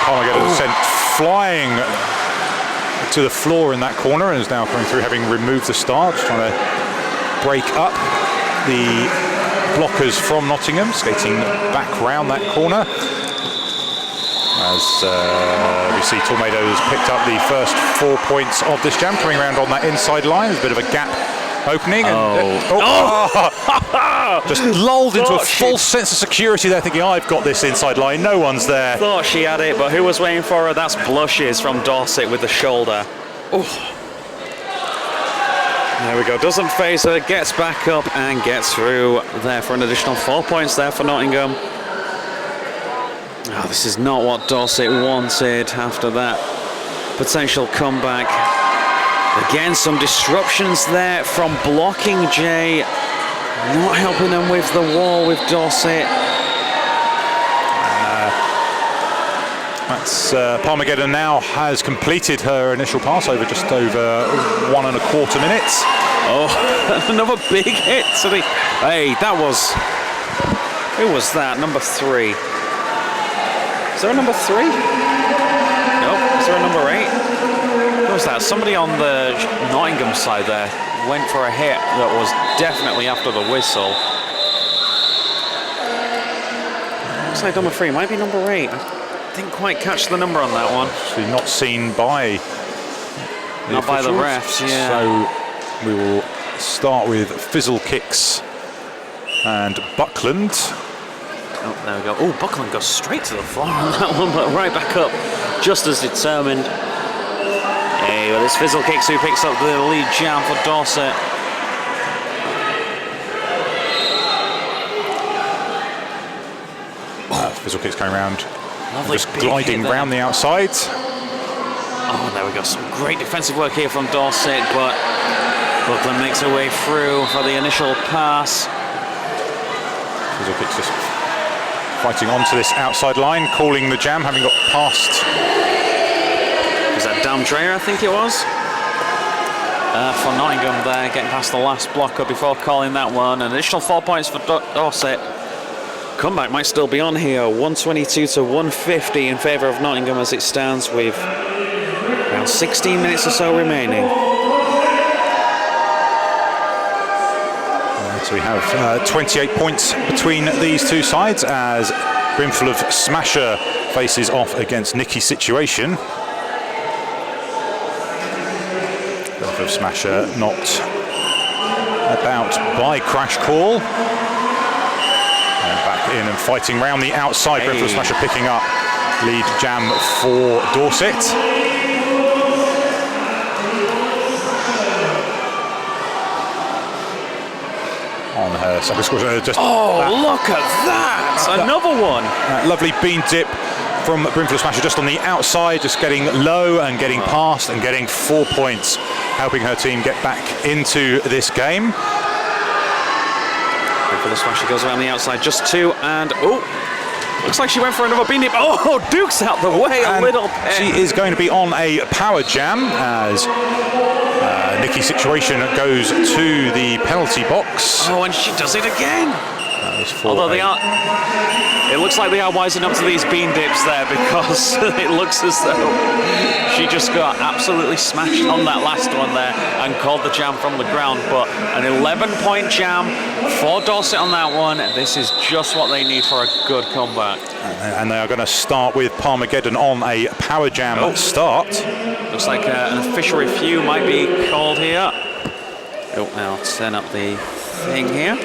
S1: Palmageddon sent flying to the floor in that corner and is now coming through, having removed the star, just trying to break up the blockers from Nottingham, skating back round that corner. As we see Tornadoes picked up the first 4 points of this jam, coming around on that inside line. There's a bit of a gap opening. Just lulled into a false sense of security there, thinking, I've got this inside line, no one's there.
S2: Thought she had it, but who was waiting for her? That's Blushes from Dorset with the shoulder. There we go, doesn't phase her, gets back up and gets through there for an additional 4 points there for Nottingham. Oh, this is not what Dorset wanted after that potential comeback. Again, some disruptions there from blocking Jay, not helping them with the wall with Dorset.
S1: That's Parmageddon now has completed her initial pass over just over 1¼ minutes.
S2: Oh, another big hit to the... Hey, that was... Who was that? Number 3. Is there a number 3? Nope. Is there a number 8? What was that? Somebody on the Nottingham side there went for a hit that was definitely after the whistle. Looks like number 3. Might be number 8. Didn't quite catch the number on that one.
S1: Actually not seen by the
S2: Not by the refs, yeah.
S1: So we will start with Fizzle Kicks and Buckland.
S2: Oh, there we go. Oh, Buckland goes straight to the floor on that one, but right back up, just as determined. Hey, well, it's Fizzle Kicks who picks up the lead jam for Dorset.
S1: Fizzle Kicks going around.
S2: Lovely
S1: Just gliding round the outside.
S2: Oh, there we go. Some great defensive work here from Dorset, but Buckland makes her way through for the initial pass.
S1: Fizzle Kicks just fighting onto this outside line, calling the jam, having got past.
S2: Was that Dan Dreyer, I think it was? For Nottingham there, getting past the last blocker before calling that one. An additional 4 points for Dorset. Comeback might still be on here, 122 to 150 in favour of Nottingham as it stands with around 16 minutes or so remaining.
S1: So we have 28 points between these two sides as Brimful of Smasher faces off against Nikki Situation. Brimful of Smasher knocked about by Crash Call. And back in and fighting round the outside. Hey. Brimful of Smasher picking up lead jam for Dorset. On her second score, just
S2: look at that! Another one.
S1: Lovely bean dip from Brimful of Smasher just on the outside, just getting low and getting past and getting 4 points, helping her team get back into this game.
S2: Brimful of Smasher goes around the outside, just 2, and looks like she went for another bean dip. Oh, Duke's out the way a little bit.
S1: She is going to be on a power jam as Nikki Situation goes to the penalty box.
S2: Oh, and she does it again. Although it looks like they are wising up to these bean dips there, because it looks as though she just got absolutely smashed on that last one there and called the jam from the ground. But an 11-point jam for Dorset on that one. This is just what they need for a good comeback.
S1: And they are going to start with Parmageddon on a power jam start. Looks
S2: like an official review might be called here. I'll turn up the thing here.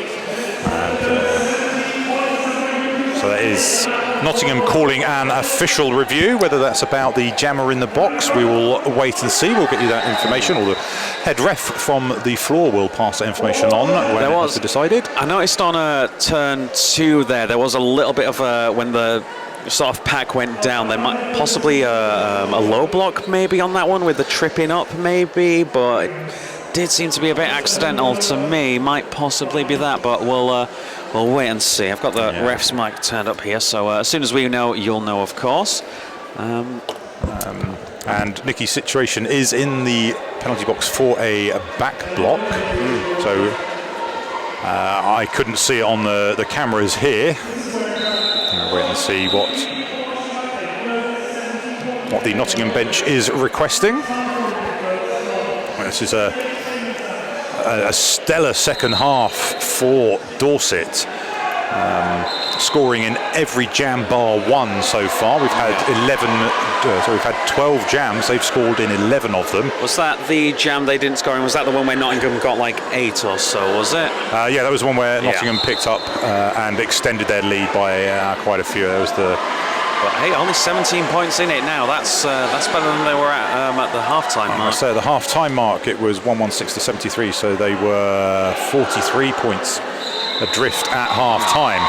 S1: So that is Nottingham calling an official review. Whether that's about the jammer in the box, we will wait and see. We'll get you that information, or the head ref from the floor will pass that information on when it was decided.
S2: I noticed on turn 2 there was a little bit of when the sort of pack went down, there might possibly a low block maybe on that one with the tripping up maybe, but it did seem to be a bit accidental to me. Might possibly be that, but we'll wait and see. I've got the ref's mic turned up here, so as soon as we know, you'll know, of course.
S1: And Nikki's Situation is in the penalty box for a back block. So I couldn't see it on the cameras here. I'll wait and see what the Nottingham bench is requesting. This is a a stellar second half for Dorset. Scoring in every jam bar one so far. We've had 12 jams. They've scored in 11 of them.
S2: Was that the jam they didn't score in? Was that the one where Nottingham got like 8 or so, was it?
S1: Yeah, that was the one where Nottingham picked up and extended their lead by quite a few. That was the...
S2: But hey, only 17 points in it now. That's better than they were at the half-time mark.
S1: So the half-time mark, it was 116 to 73, so they were 43 points adrift at half-time.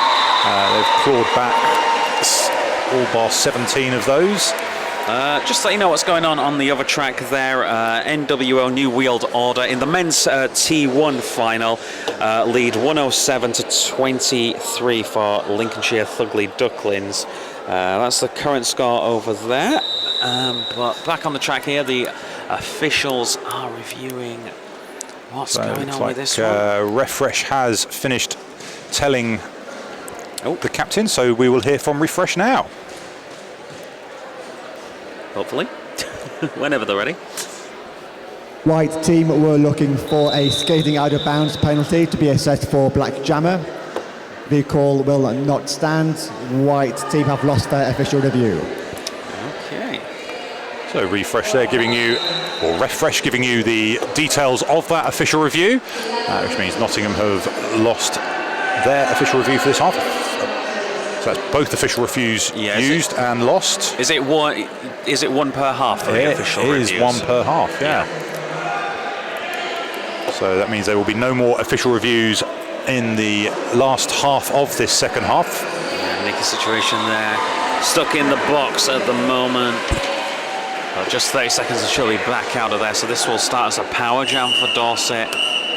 S1: They've clawed back all bar 17 of those.
S2: Just so you know what's going on the other track there, NWO New Wheeled Order in the men's T1 final, lead 107 to 23 for Lincolnshire Thugley Ducklings. That's the current score over there. But back on the track here, the officials are reviewing what's going on with this one.
S1: Refresh has finished telling the captain, so we will hear from Refresh now.
S2: Hopefully, whenever they're ready.
S3: White team were looking for a skating out of bounds penalty to be assessed for Black Jammer. The call will not stand. White team have lost their official review.
S2: Okay.
S1: So Refresh there giving you, or Refresh giving you the details of that official review, which means Nottingham have lost their official review for this half. So that's both official reviews used and lost.
S2: Is it one per half for the official reviews?
S1: It is one per half, yeah. So that means there will be no more official reviews in the last half of this second half.
S2: Nicky situation there, stuck in the box at the moment. But just 30 seconds and she'll be back out of there. So this will start as a power jam for Dorset.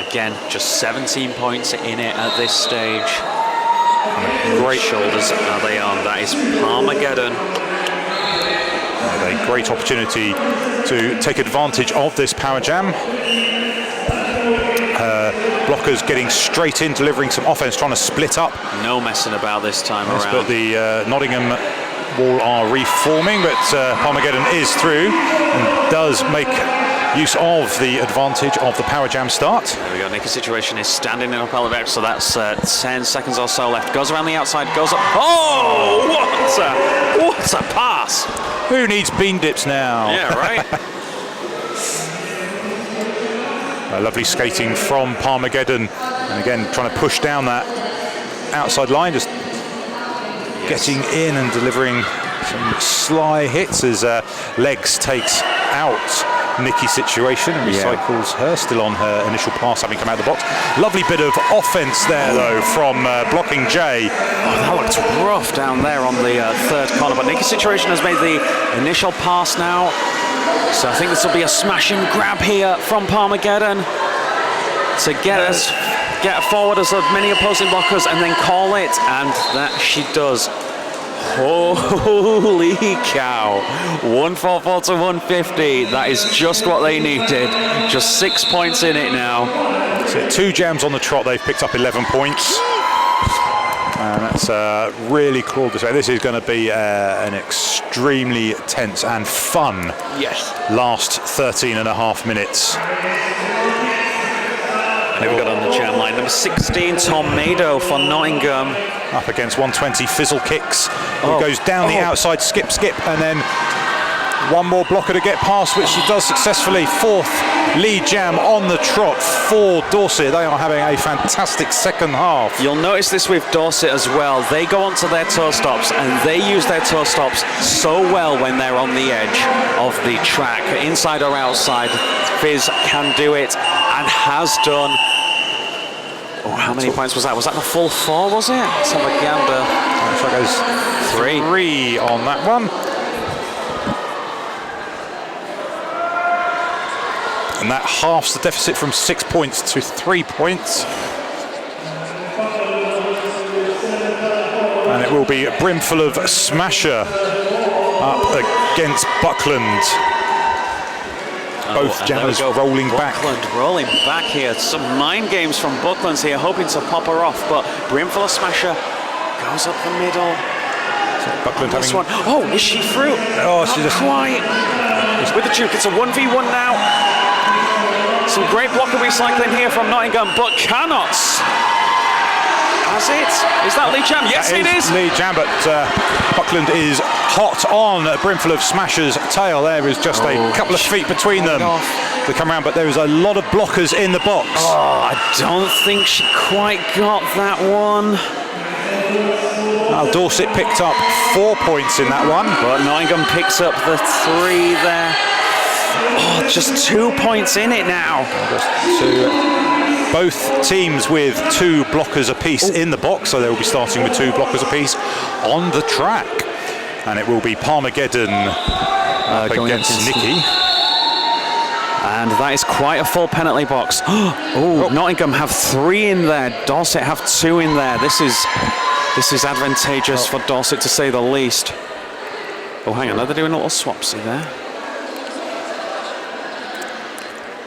S2: Again, just 17 points in it at this stage. Great shoulders are they on? That is Palmageddon.
S1: A great opportunity to take advantage of this power jam. Blockers getting straight in, delivering some offense, trying to split up.
S2: No messing about this time around.
S1: But the Nottingham wall are reforming, but Palmageddon is through and does make use of the advantage of the power jam start.
S2: There we go. Nicky's situation is standing in a pallet, so that's 10 seconds or so left. Goes around the outside, goes up. Oh, what a pass!
S1: Who needs bean dips now?
S2: Yeah, right.
S1: Lovely skating from Palmageddon, and again trying to push down that outside line, just getting in and delivering some sly hits as Legs takes out Nicky's situation and recycles her, still on her initial pass having come out of the box. Lovely bit of offense there though from blocking Jay.
S2: Oh, that looked rough down there on the third corner, but Nicky's situation has made the initial pass now. So I think this will be a smash and grab here from Palmageddon to get forward as many opposing blockers and then call it, and that she does. Holy cow. 144 to 150. That is just what they needed. Just 6 points in it now.
S1: So 2 jams on the trot, they've picked up 11 points. And that's really cool to say. This is going to be an extremely tense and fun last 13 and a half minutes.
S2: And who we got on the jam line? Number 16, Tornado for Nottingham.
S1: Up against 120 Fizzle Kicks. Who goes down the outside, skip, and then one more blocker to get past, which she does successfully. 4th lead jam on the trot for Dorset. They are having a fantastic second half.
S2: You'll notice this with Dorset as well. They go onto their toe stops and they use their toe stops so well when they're on the edge of the track. Inside or outside, Fizz can do it and has done. Oh, how many points was that? Was that the full 4, was it? Let's have a gander.
S1: So it goes 3 on that one. And that halves the deficit from 6 points to 3 points. And it will be brimful of Smasher up against Buckland. Both jammers rolling back.
S2: Buckland rolling back here. Some mind games from Buckland's here, hoping to pop her off, but brimful of Smasher goes up the middle.
S1: So Buckland having...
S2: one. Oh, is she through?
S1: Oh, she just...
S2: Quite. With the Duke, it's a 1v1 now. Some great blocker recycling here from Nottingham, but cannot. Has it? Is that Lee Jam? Yes, it is.
S1: Lee Jam, but Buckland is hot on a brimful of Smasher's tail. There is just a couple of feet between them to come around, but there is a lot of blockers in the box.
S2: Oh, I don't think she quite got that one.
S1: Well, Dorset picked up 4 points in that one.
S2: But Nottingham picks up the 3 there. Oh, just 2 points in it now.
S1: Both teams with 2 blockers apiece in the box, so they will be starting with 2 blockers apiece on the track. And it will be Palmageddon
S2: going
S1: against Nikki.
S2: And that is quite a full penalty box. Nottingham have 3 in there. Dorset have 2 in there. This is advantageous for Dorset, to say the least. Oh, hang on, are they doing a little swapsy there?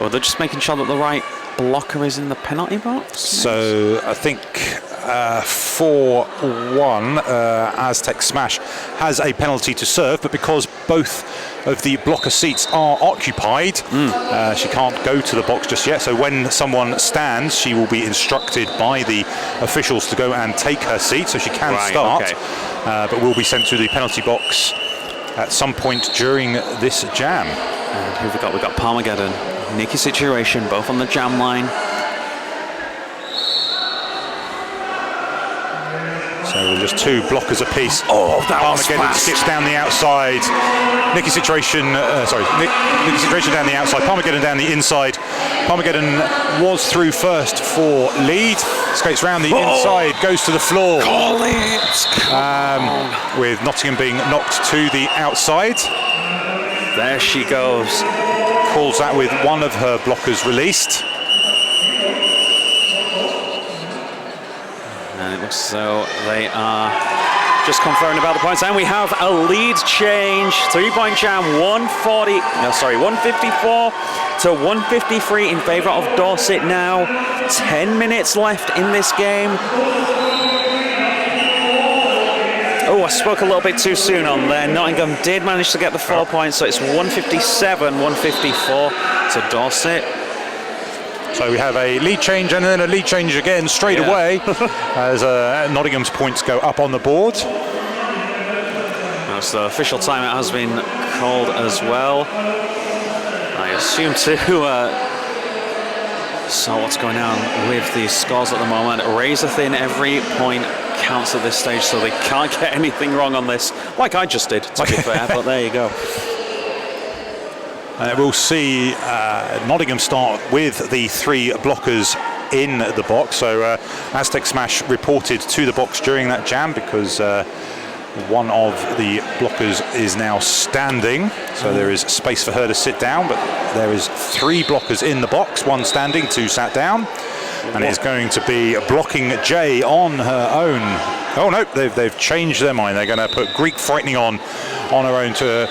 S2: Or they're just making sure that the right blocker is in the penalty box?
S1: So I think 4-1, Aztec Smash has a penalty to serve, but because both of the blocker seats are occupied, she can't go to the box just yet. So when someone stands, she will be instructed by the officials to go and take her seat, so she can start, but will be sent to the penalty box at some point during this jam.
S2: And who have we got? We've got Palmageddon, Nikki Situation, both on the jam line.
S1: So just 2 blockers apiece.
S2: Oh, that was
S1: Palmageddon
S2: fast.
S1: skips down the outside. Nikki Situation down the outside. Palmageddon down the inside. Palmageddon was through first for lead. Skates round the inside, goes to the floor.
S2: Call it!
S1: With Nottingham being knocked to the outside.
S2: There she goes.
S1: Calls that with one of her blockers released.
S2: And it looks as though they are just conferring about the points. And we have a lead change. 3-point jam, 154 to 153 in favour of Dorset now. 10 minutes left in this game. Oh, I spoke a little bit too soon on there. Nottingham did manage to get the 4 points, so it's 157, 154 to Dorset.
S1: So we have a lead change and then a lead change again straight away as Nottingham's points go up on the board.
S2: So the official timeout has been called as well. I assume to so what's going on with the scores at the moment. Razor thin, every point counts at this stage, so they can't get anything wrong on this, like I just did, to be fair, but there you go.
S1: We'll see Nottingham start with the 3 blockers in the box. So Aztec Smash reported to the box during that jam because one of the blockers is now standing. So there is space for her to sit down, but there is 3 blockers in the box, 1 standing, 2 sat down. And it's going to be blocking Jay on her own. Oh no, they've changed their mind. They're going to put Greek Frightening on her own to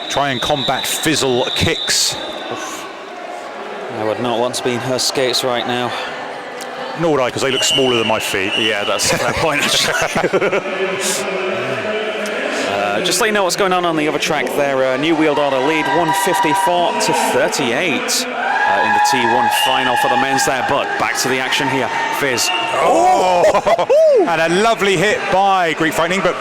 S1: try and combat fizzle kicks.
S2: I would not want to be in her skates right now.
S1: Nor would I, because they look smaller than my feet.
S2: Yeah, that's a fair point. Just let you know what's going on the other track there. New Wheeled Order lead 154 to 38 in the T1 final for the men's there. But back to the action here. Fizz.
S1: And a lovely hit by Greek Frightening, but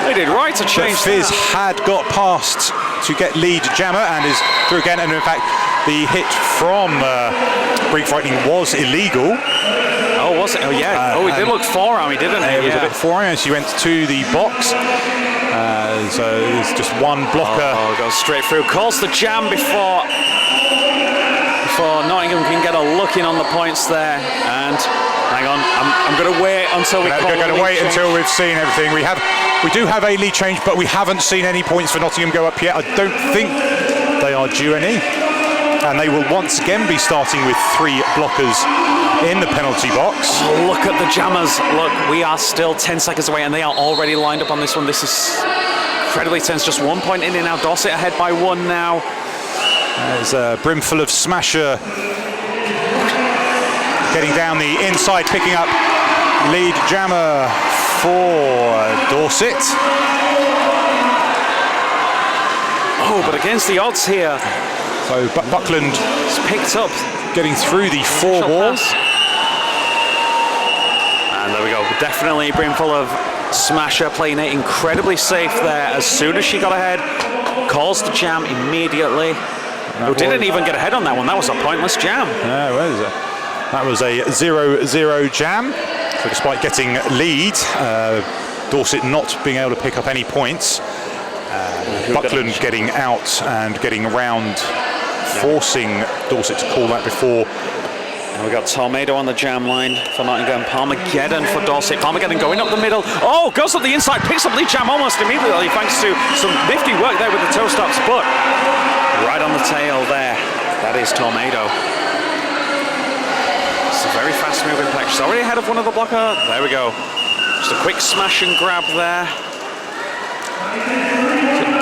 S2: they did right to change
S1: Fizz had got past to get lead jammer and is through again. And in fact, the hit from Greek Frightening was illegal.
S2: Oh, was it? Oh, yeah. He did look forearmy, didn't he?
S1: It was a bit forearmy. She went to the box. So it's just one blocker.
S2: Goes straight through. Calls the jam before Nottingham can get a look in on the points there. And hang on, I'm going to wait until we call.
S1: We're going to wait until we've seen everything. We do have a lead change, but we haven't seen any points for Nottingham go up yet. I don't think they are due any. And they will once again be starting with 3 blockers in the penalty box.
S2: Oh, look at the jammers. Look, we are still 10 seconds away and they are already lined up on this one. This is incredibly tense. Just 1 point in it now. Dorset ahead by 1 now.
S1: There's a brimful of Smasher getting down the inside, picking up lead jammer for Dorset.
S2: Oh, but against the odds here.
S1: So Buckland
S2: has picked up
S1: getting through the 4 walls.
S2: And there we go. Definitely brimful of Smasher, playing it incredibly safe there. As soon as she got ahead, calls the jam immediately. Who didn't even get ahead on that one. That was a pointless jam.
S1: Yeah, that was a 0-0 jam. So despite getting lead, Dorset not being able to pick up any points. Buckland getting out and getting around, forcing Dorset to call that before.
S2: And we got Tornado on the jam line for Nottingham. Palmageddon for Dorset. Palmageddon going up the middle. Oh, goes up the inside, picks up lead jam almost immediately thanks to some nifty work there with the toe stops, but right on the tail there. That is Tornado. It's a very fast moving play. She's already ahead of one of the blocker. There we go. Just a quick smash and grab there.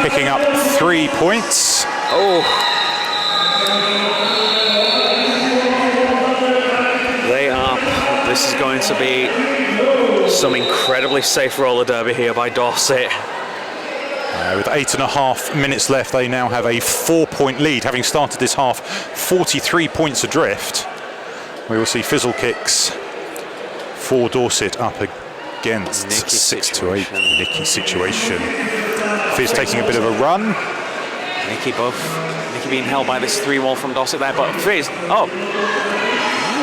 S1: Picking up 3 points.
S2: Oh. They are. This is going to be some incredibly safe roller derby here by Dorset.
S1: With 8.5 minutes left, they now have a 4-point lead, having started this half 43 points adrift. We will see fizzle kicks for Dorset up against 6-8. Nicky situation. Fizz taking a bit of a run.
S2: Nicky being held by this 3-wall from Dorset there, but Fizz, oh.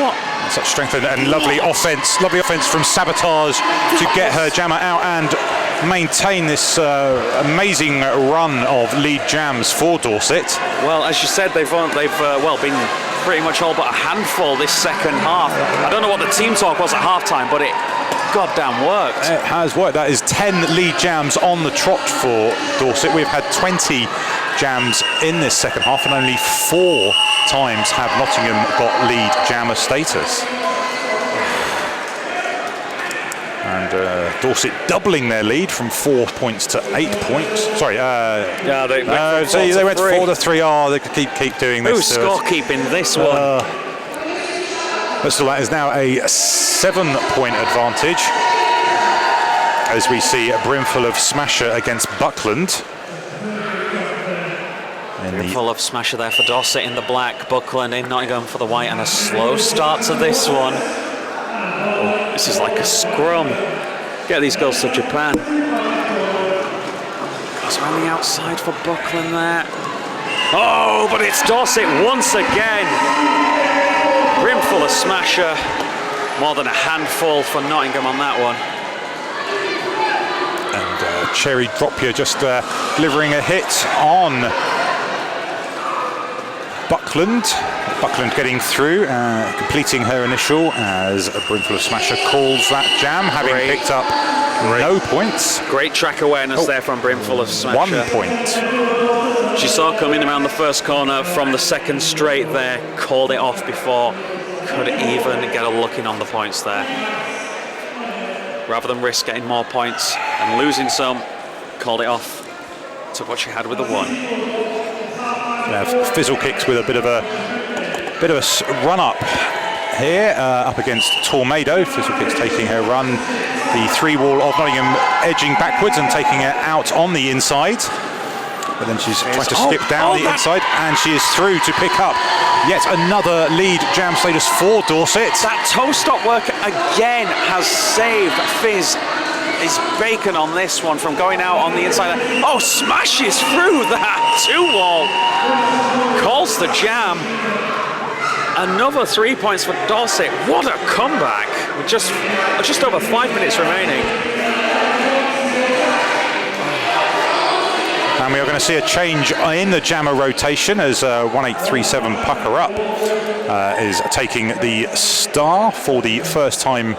S2: What?
S1: Such strength and lovely offense from Sabotage to get her jammer out and maintain this amazing run of lead jams for Dorset.
S2: Well, as you said, they've been pretty much all but a handful this second half. I don't know what the team talk was at halftime, but it goddamn worked.
S1: It has worked. That is 10 lead jams on the trot for Dorset. We've had 20 jams in this second half, and only 4 times have Nottingham got lead jammer status. And Dorset doubling their lead from 4 points to 8 points. Sorry,
S2: they
S1: went 4 to 3. Oh, they could keep doing this.
S2: Who's scorekeeping this one?
S1: But still, that is now a 7-point advantage, as we see a brimful of Smasher against Buckland.
S2: Full of Smasher there for Dorset in the black, Buckland in Nottingham for the white, and a slow start to this one. Oh, this is like a scrum. Get these girls to Japan. Goes around the outside for Buckland there. Oh, but it's Dorset once again. Brimful of Smasher. More than a handful for Nottingham on that one.
S1: And Cherry Dropia just delivering a hit on Buckland. Buckland getting through, completing her initial as a brimful of Smasher calls that jam, having picked up no points.
S2: Great track awareness there from brimful of Smasher.
S1: 1 point.
S2: She saw coming around the first corner from the second straight there, called it off before could even get a look in on the points there. Rather than risk getting more points and losing some, called it off. Took what she had with the 1.
S1: Fizzle kicks with a bit of a run up here, up against Tornado. Fizzle kicks taking her run. The 3-wall of Nottingham edging backwards and taking it out on the inside. But then she's trying to skip down the inside, and she is through to pick up yet another lead jam status for Dorset.
S2: That toe stop work again has saved Fizz. Is Bacon on this one from going out on the inside. Oh, smashes through that 2-wall. Calls the jam. Another 3 points for Dorset. What a comeback. With just over 5 minutes remaining.
S1: And we are going to see a change in the jammer rotation as 1837 Pucker Up is taking the star for the first time.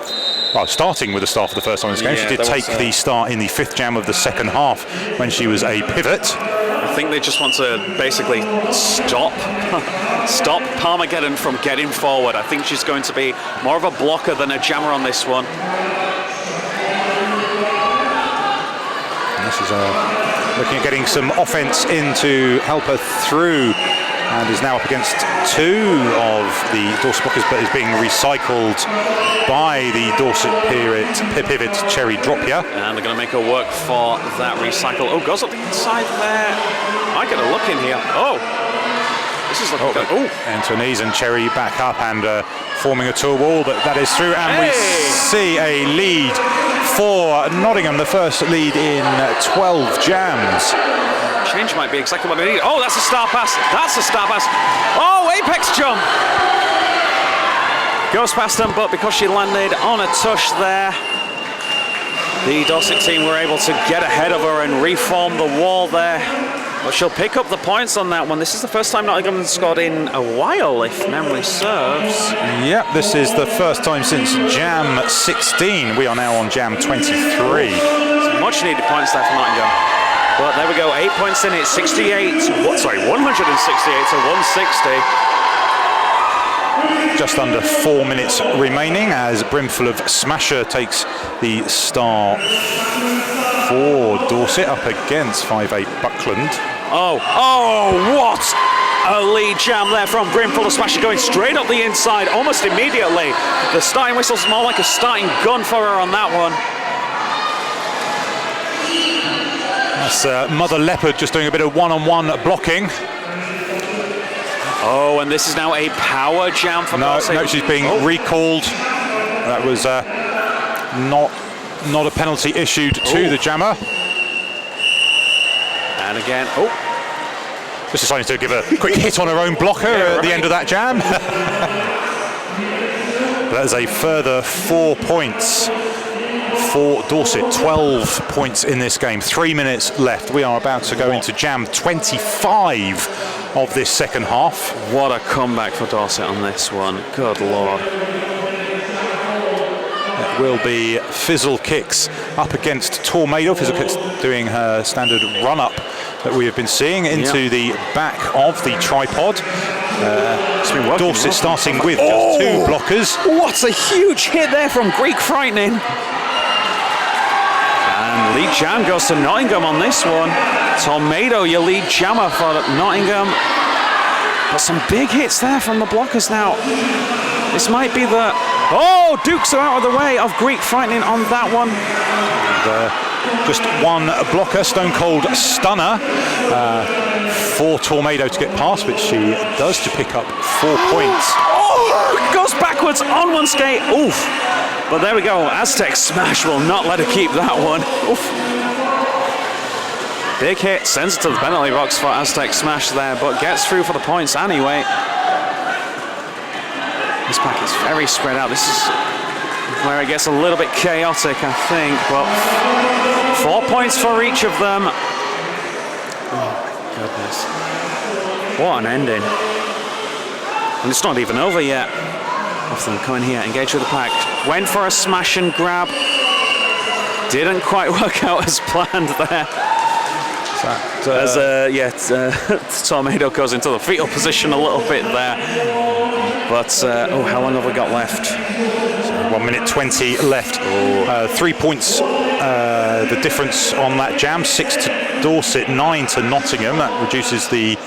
S1: Well, starting with the star for the first time in this game. She did take the star in the 5th jam of the second half when she was a pivot.
S2: I think they just want to basically stop Palmageddon from getting forward. I think she's going to be more of a blocker than a jammer on this one.
S1: And this is looking at getting some offense in to help her through, and is now up against 2 of the Dorset blockers, but is being recycled by the Dorset pivot Cherry Dropia.
S2: And they're going to make her work for that recycle. Oh, goes up the inside there. I get a look in here. Oh, This is looking good. Oh,
S1: Antonese and Cherry back up and forming a tour wall, but that is through, and we see a lead for Nottingham, the first lead in 12 jams.
S2: Change might be exactly what they need. Oh, that's a star pass. That's a star pass. Oh, apex jump. Goes past them, but because she landed on a tush there, the Dorset team were able to get ahead of her and reform the wall there. But she'll pick up the points on that one. This is the first time Nottingham has scored in a while, if memory serves.
S1: Yep, this is the first time since Jam 16. We are now on Jam 23.
S2: Some much needed points there for Nottingham. But there we go, 8 points in it, 168 to 160.
S1: Just under 4 minutes remaining as Brimful of Smasher takes the star for Dorset up against 5'8 Buckland.
S2: Oh, what a lead jam there from Brimful of Smasher, going straight up the inside almost immediately. The starting whistle's more like a starting gun for her on that one.
S1: That's Mother Leopard just doing a bit of one-on-one blocking.
S2: Oh, and this is now a power jam for Dorset.
S1: No, she's being recalled. That was not a penalty issued to the jammer.
S2: And again,
S1: just deciding to give a quick hit on her own blocker at the end of that jam. That is a further 4 points for Dorset. 12 points in this game. 3 minutes left. We are about to go into jam 25 of this second half.
S2: What a comeback for Dorset on this one. Good Lord.
S1: It will be Fizzle Kicks up against Tornado. Fizzle Kicks doing her standard run-up that we have been seeing into the back of the tripod. Dorset starting with just 2 blockers.
S2: What a huge hit there from Greek Frightening. And lead jam goes to Nottingham on this one. Tornado, your lead jammer for Nottingham. But some big hits there from the blockers now. This might be the... Oh, Dukes are out of the way of Greek Frightening on that one.
S1: And, just 1 blocker, Stone Cold Stunner for Tornado to get past, which she does to pick up 4 points.
S2: Oh, goes backwards on one skate. Oof. But there we go. Aztec Smash will not let her keep that one. Oof. Big hit, sends it to the penalty box for Aztec Smash there, but gets through for the points anyway. This pack is very spread out. This is where it gets a little bit chaotic, I think. But 4 points for each of them. Oh my goodness. What an ending. And it's not even over yet. Both of them coming here, engage with the pack. Went for a smash and grab. Didn't quite work out as planned there. Tornado goes into the fetal position a little bit there. But, how long have we got left?
S1: So 1 minute 20 left. 3 points, the difference on that jam. 6 to Dorset, 9 to Nottingham. That reduces the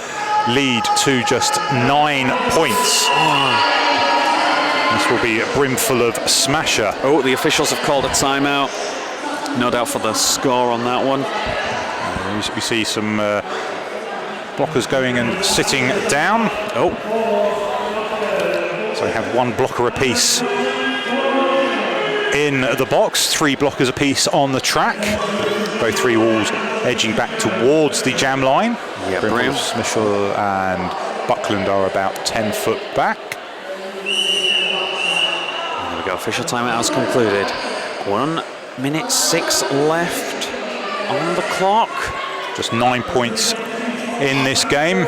S1: lead to just 9 points. This will be a Brimful of Smasher.
S2: Oh, the officials have called a timeout. No doubt for the score on that one.
S1: We see some blockers going and sitting down. So we have 1 blocker apiece in the box, 3 blockers apiece on the track. Both 3 walls edging back towards the jam line.
S2: Yeah,
S1: Brimful, Smasher and Buckland are about 10 foot back.
S2: There we go, official timeout has concluded. 1 minute 6 left on the clock.
S1: Just 9 points in this game.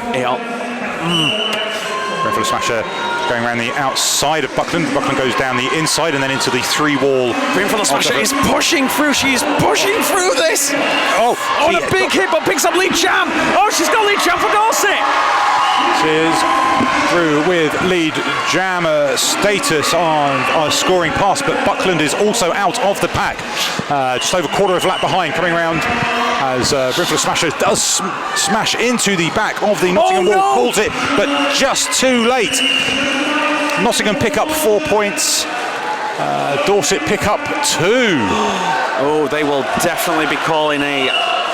S1: Brimful of Smasher going around the outside of Buckland. Buckland goes down the inside and then into the 3-wall.
S2: Brimful of Smasher is pushing through. She's pushing through this.
S1: Oh,
S2: a big hit, but picks up lead jam. Oh, she's got lead jam for Dorset.
S1: She is through with lead jammer status on a scoring pass, but Buckland is also out of the pack. Just over a quarter of a lap behind, coming around as Brimful of Smasher does smash into the back of the Nottingham wall, pulls it, but just too late. Nottingham pick up 4 points. Dorset pick up 2.
S2: Oh, they will definitely be calling a...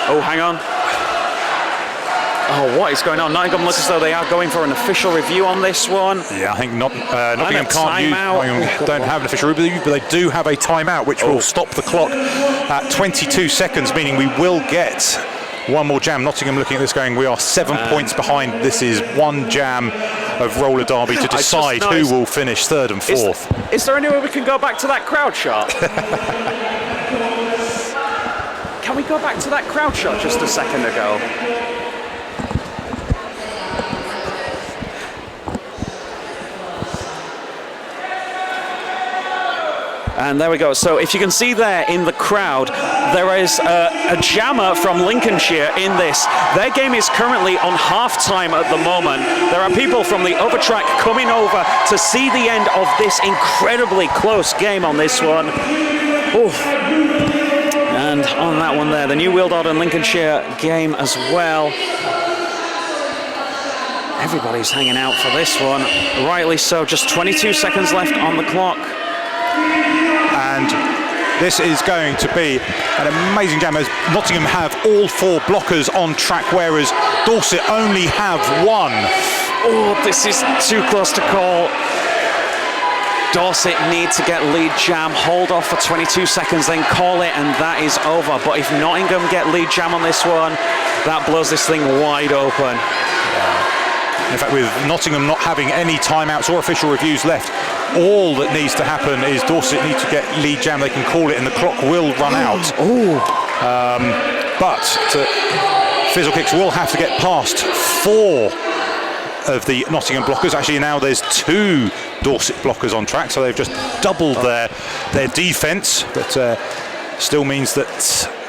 S2: Oh, hang on. Oh, what is going on? Nottingham look as though they are going for an official review on this one.
S1: Yeah, I think Nottingham
S2: timeout.
S1: don't have an official review, but they do have a timeout, which will stop the clock at 22 seconds, meaning we will get one more jam. Nottingham looking at this going, we are 7 points behind. This is one jam of roller derby to decide who will finish third and fourth.
S2: Is there any way we can go back to that crowd shot? Can we go back to that crowd shot just a second ago? And there we go. So if you can see there in the crowd, there is a jammer from Lincolnshire in this. Their game is currently on half-time at the moment. There are people from the other track coming over to see the end of this incredibly close game on this one. Ooh. And on that one there, the New World Order and Lincolnshire game as well. Everybody's hanging out for this one. Rightly so, just 22 seconds left on the clock.
S1: And this is going to be an amazing jam as Nottingham have all 4 blockers on track, whereas Dorset only have 1.
S2: Oh, this is too close to call. Dorset need to get lead jam, hold off for 22 seconds, then call it, and that is over. But if Nottingham get lead jam on this one, that blows this thing wide open.
S1: In fact, with Nottingham not having any timeouts or official reviews left, all that needs to happen is Dorset need to get lead jam. They can call it, and the clock will run out. But Fizzle Kicks will have to get past 4 of the Nottingham blockers. Actually, now there's 2 Dorset blockers on track, so they've just doubled their defence. But still means that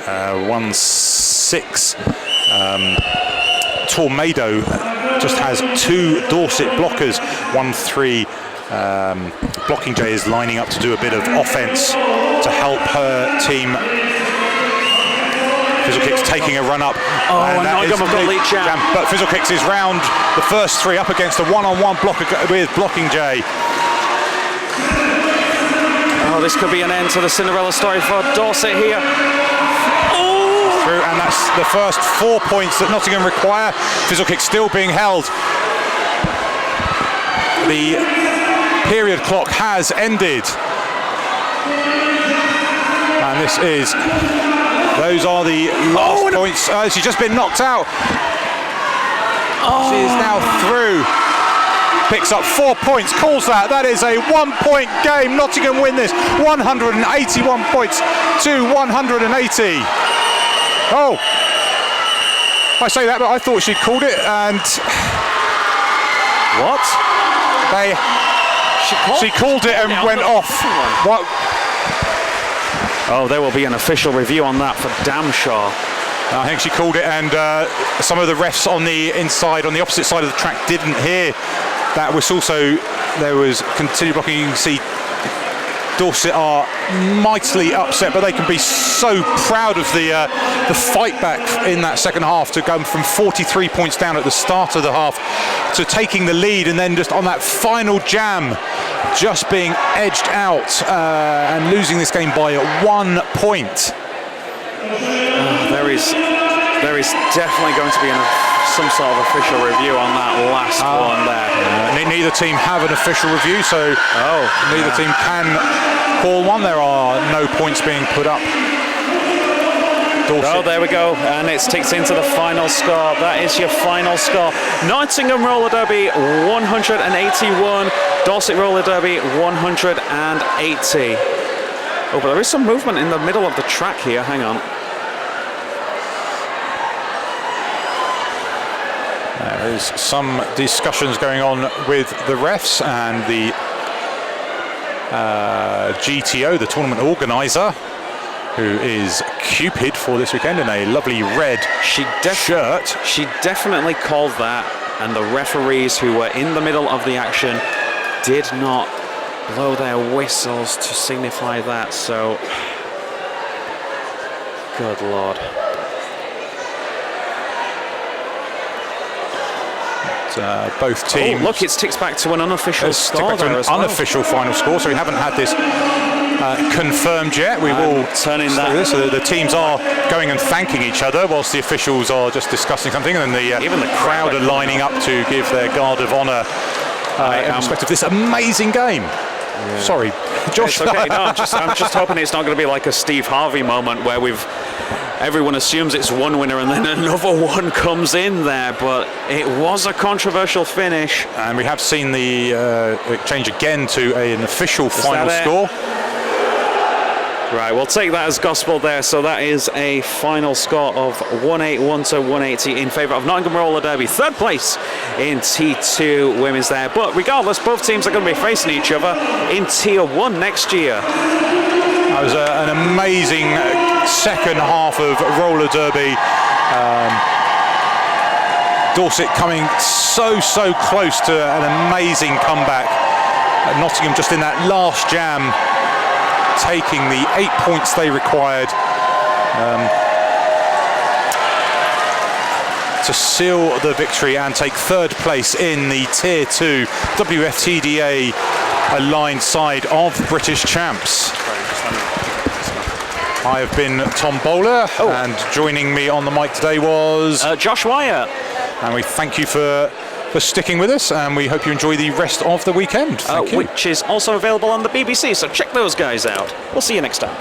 S1: 1-6 Tornado just has 2 Dorset blockers. 1-3 Blocking J is lining up to do a bit of offence to help her team. Fizzle Kicks taking a run up.
S2: And Nottingham have got lead jam.
S1: But Fizzle Kicks is round the first 3 up against a one-on-one blocker with Blocking J.
S2: Oh, this could be an end to the Cinderella story for Dorset here.
S1: Through, and that's the first 4 points that Nottingham require. Fizzle Kicks still being held. The period clock has ended. And those are the last points. She's just been knocked out. She is now through. Picks up 4 points, calls that. That is a 1-point game. Nottingham win this 181 points to 180. Oh, I say that, but I thought she'd called it, and
S2: what?
S1: She called it and went off. What?
S2: Oh, there will be an official review on that for damn sure.
S1: I think she called it, and some of the refs on the inside, on the opposite side of the track, didn't hear that whistle. So there was continued blocking. You can see Dorset are mightily upset, but they can be so proud of the fight back in that second half to go from 43 points down at the start of the half to taking the lead, and then just on that final jam just being edged out and losing this game by 1 point.
S2: There is definitely going to be some sort of official review on that last one there.
S1: Neither team have an official review, so neither team can call one. There are no points being put up. Dorset.
S2: Oh, there we go, and it's ticked into the final score. That is your final score. Nottingham Roller Derby 181, Dorset Roller Derby 180. Oh, but there is some movement in the middle of the track here. Hang on.
S1: There's some discussions going on with the refs and the GTO, the tournament organiser, who is Cupid for this weekend in a lovely red shirt.
S2: She definitely called that, and the referees who were in the middle of the action did not blow their whistles to signify that, so good lord.
S1: Both teams.
S2: Oh, look, it's ticked back to an unofficial score.
S1: Unofficial final score, so we haven't had this confirmed yet. We will
S2: turning
S1: that. This. So the teams are going and thanking each other whilst the officials are just discussing something, and then even the crowd are lining up to give their guard of honour in respect of this amazing game. Yeah. Sorry, Josh.
S2: It's okay. No, I'm just hoping it's not going to be like a Steve Harvey moment where everyone assumes it's one winner and then another one comes in there. But it was a controversial finish,
S1: and we have seen the change again to an official final score.
S2: Right, we'll take that as gospel there. So that is a final score of 181 to 180 in favour of Nottingham Roller Derby. Third place in T2 women's there. But regardless, both teams are going to be facing each other in Tier 1 next year.
S1: That was an amazing second half of roller derby. Dorset coming so close to an amazing comeback. Nottingham just in that last jam, taking the 8 points they required to seal the victory and take third place in the Tier 2 WFTDA aligned side of British champs. I have been Tom Bowler, and joining me on the mic today was
S2: Josh Wyatt.
S1: And we thank you for sticking with us, and we hope you enjoy the rest of the weekend. Thank you.
S2: Which is also available on the BBC, so check those guys out. We'll see you next time.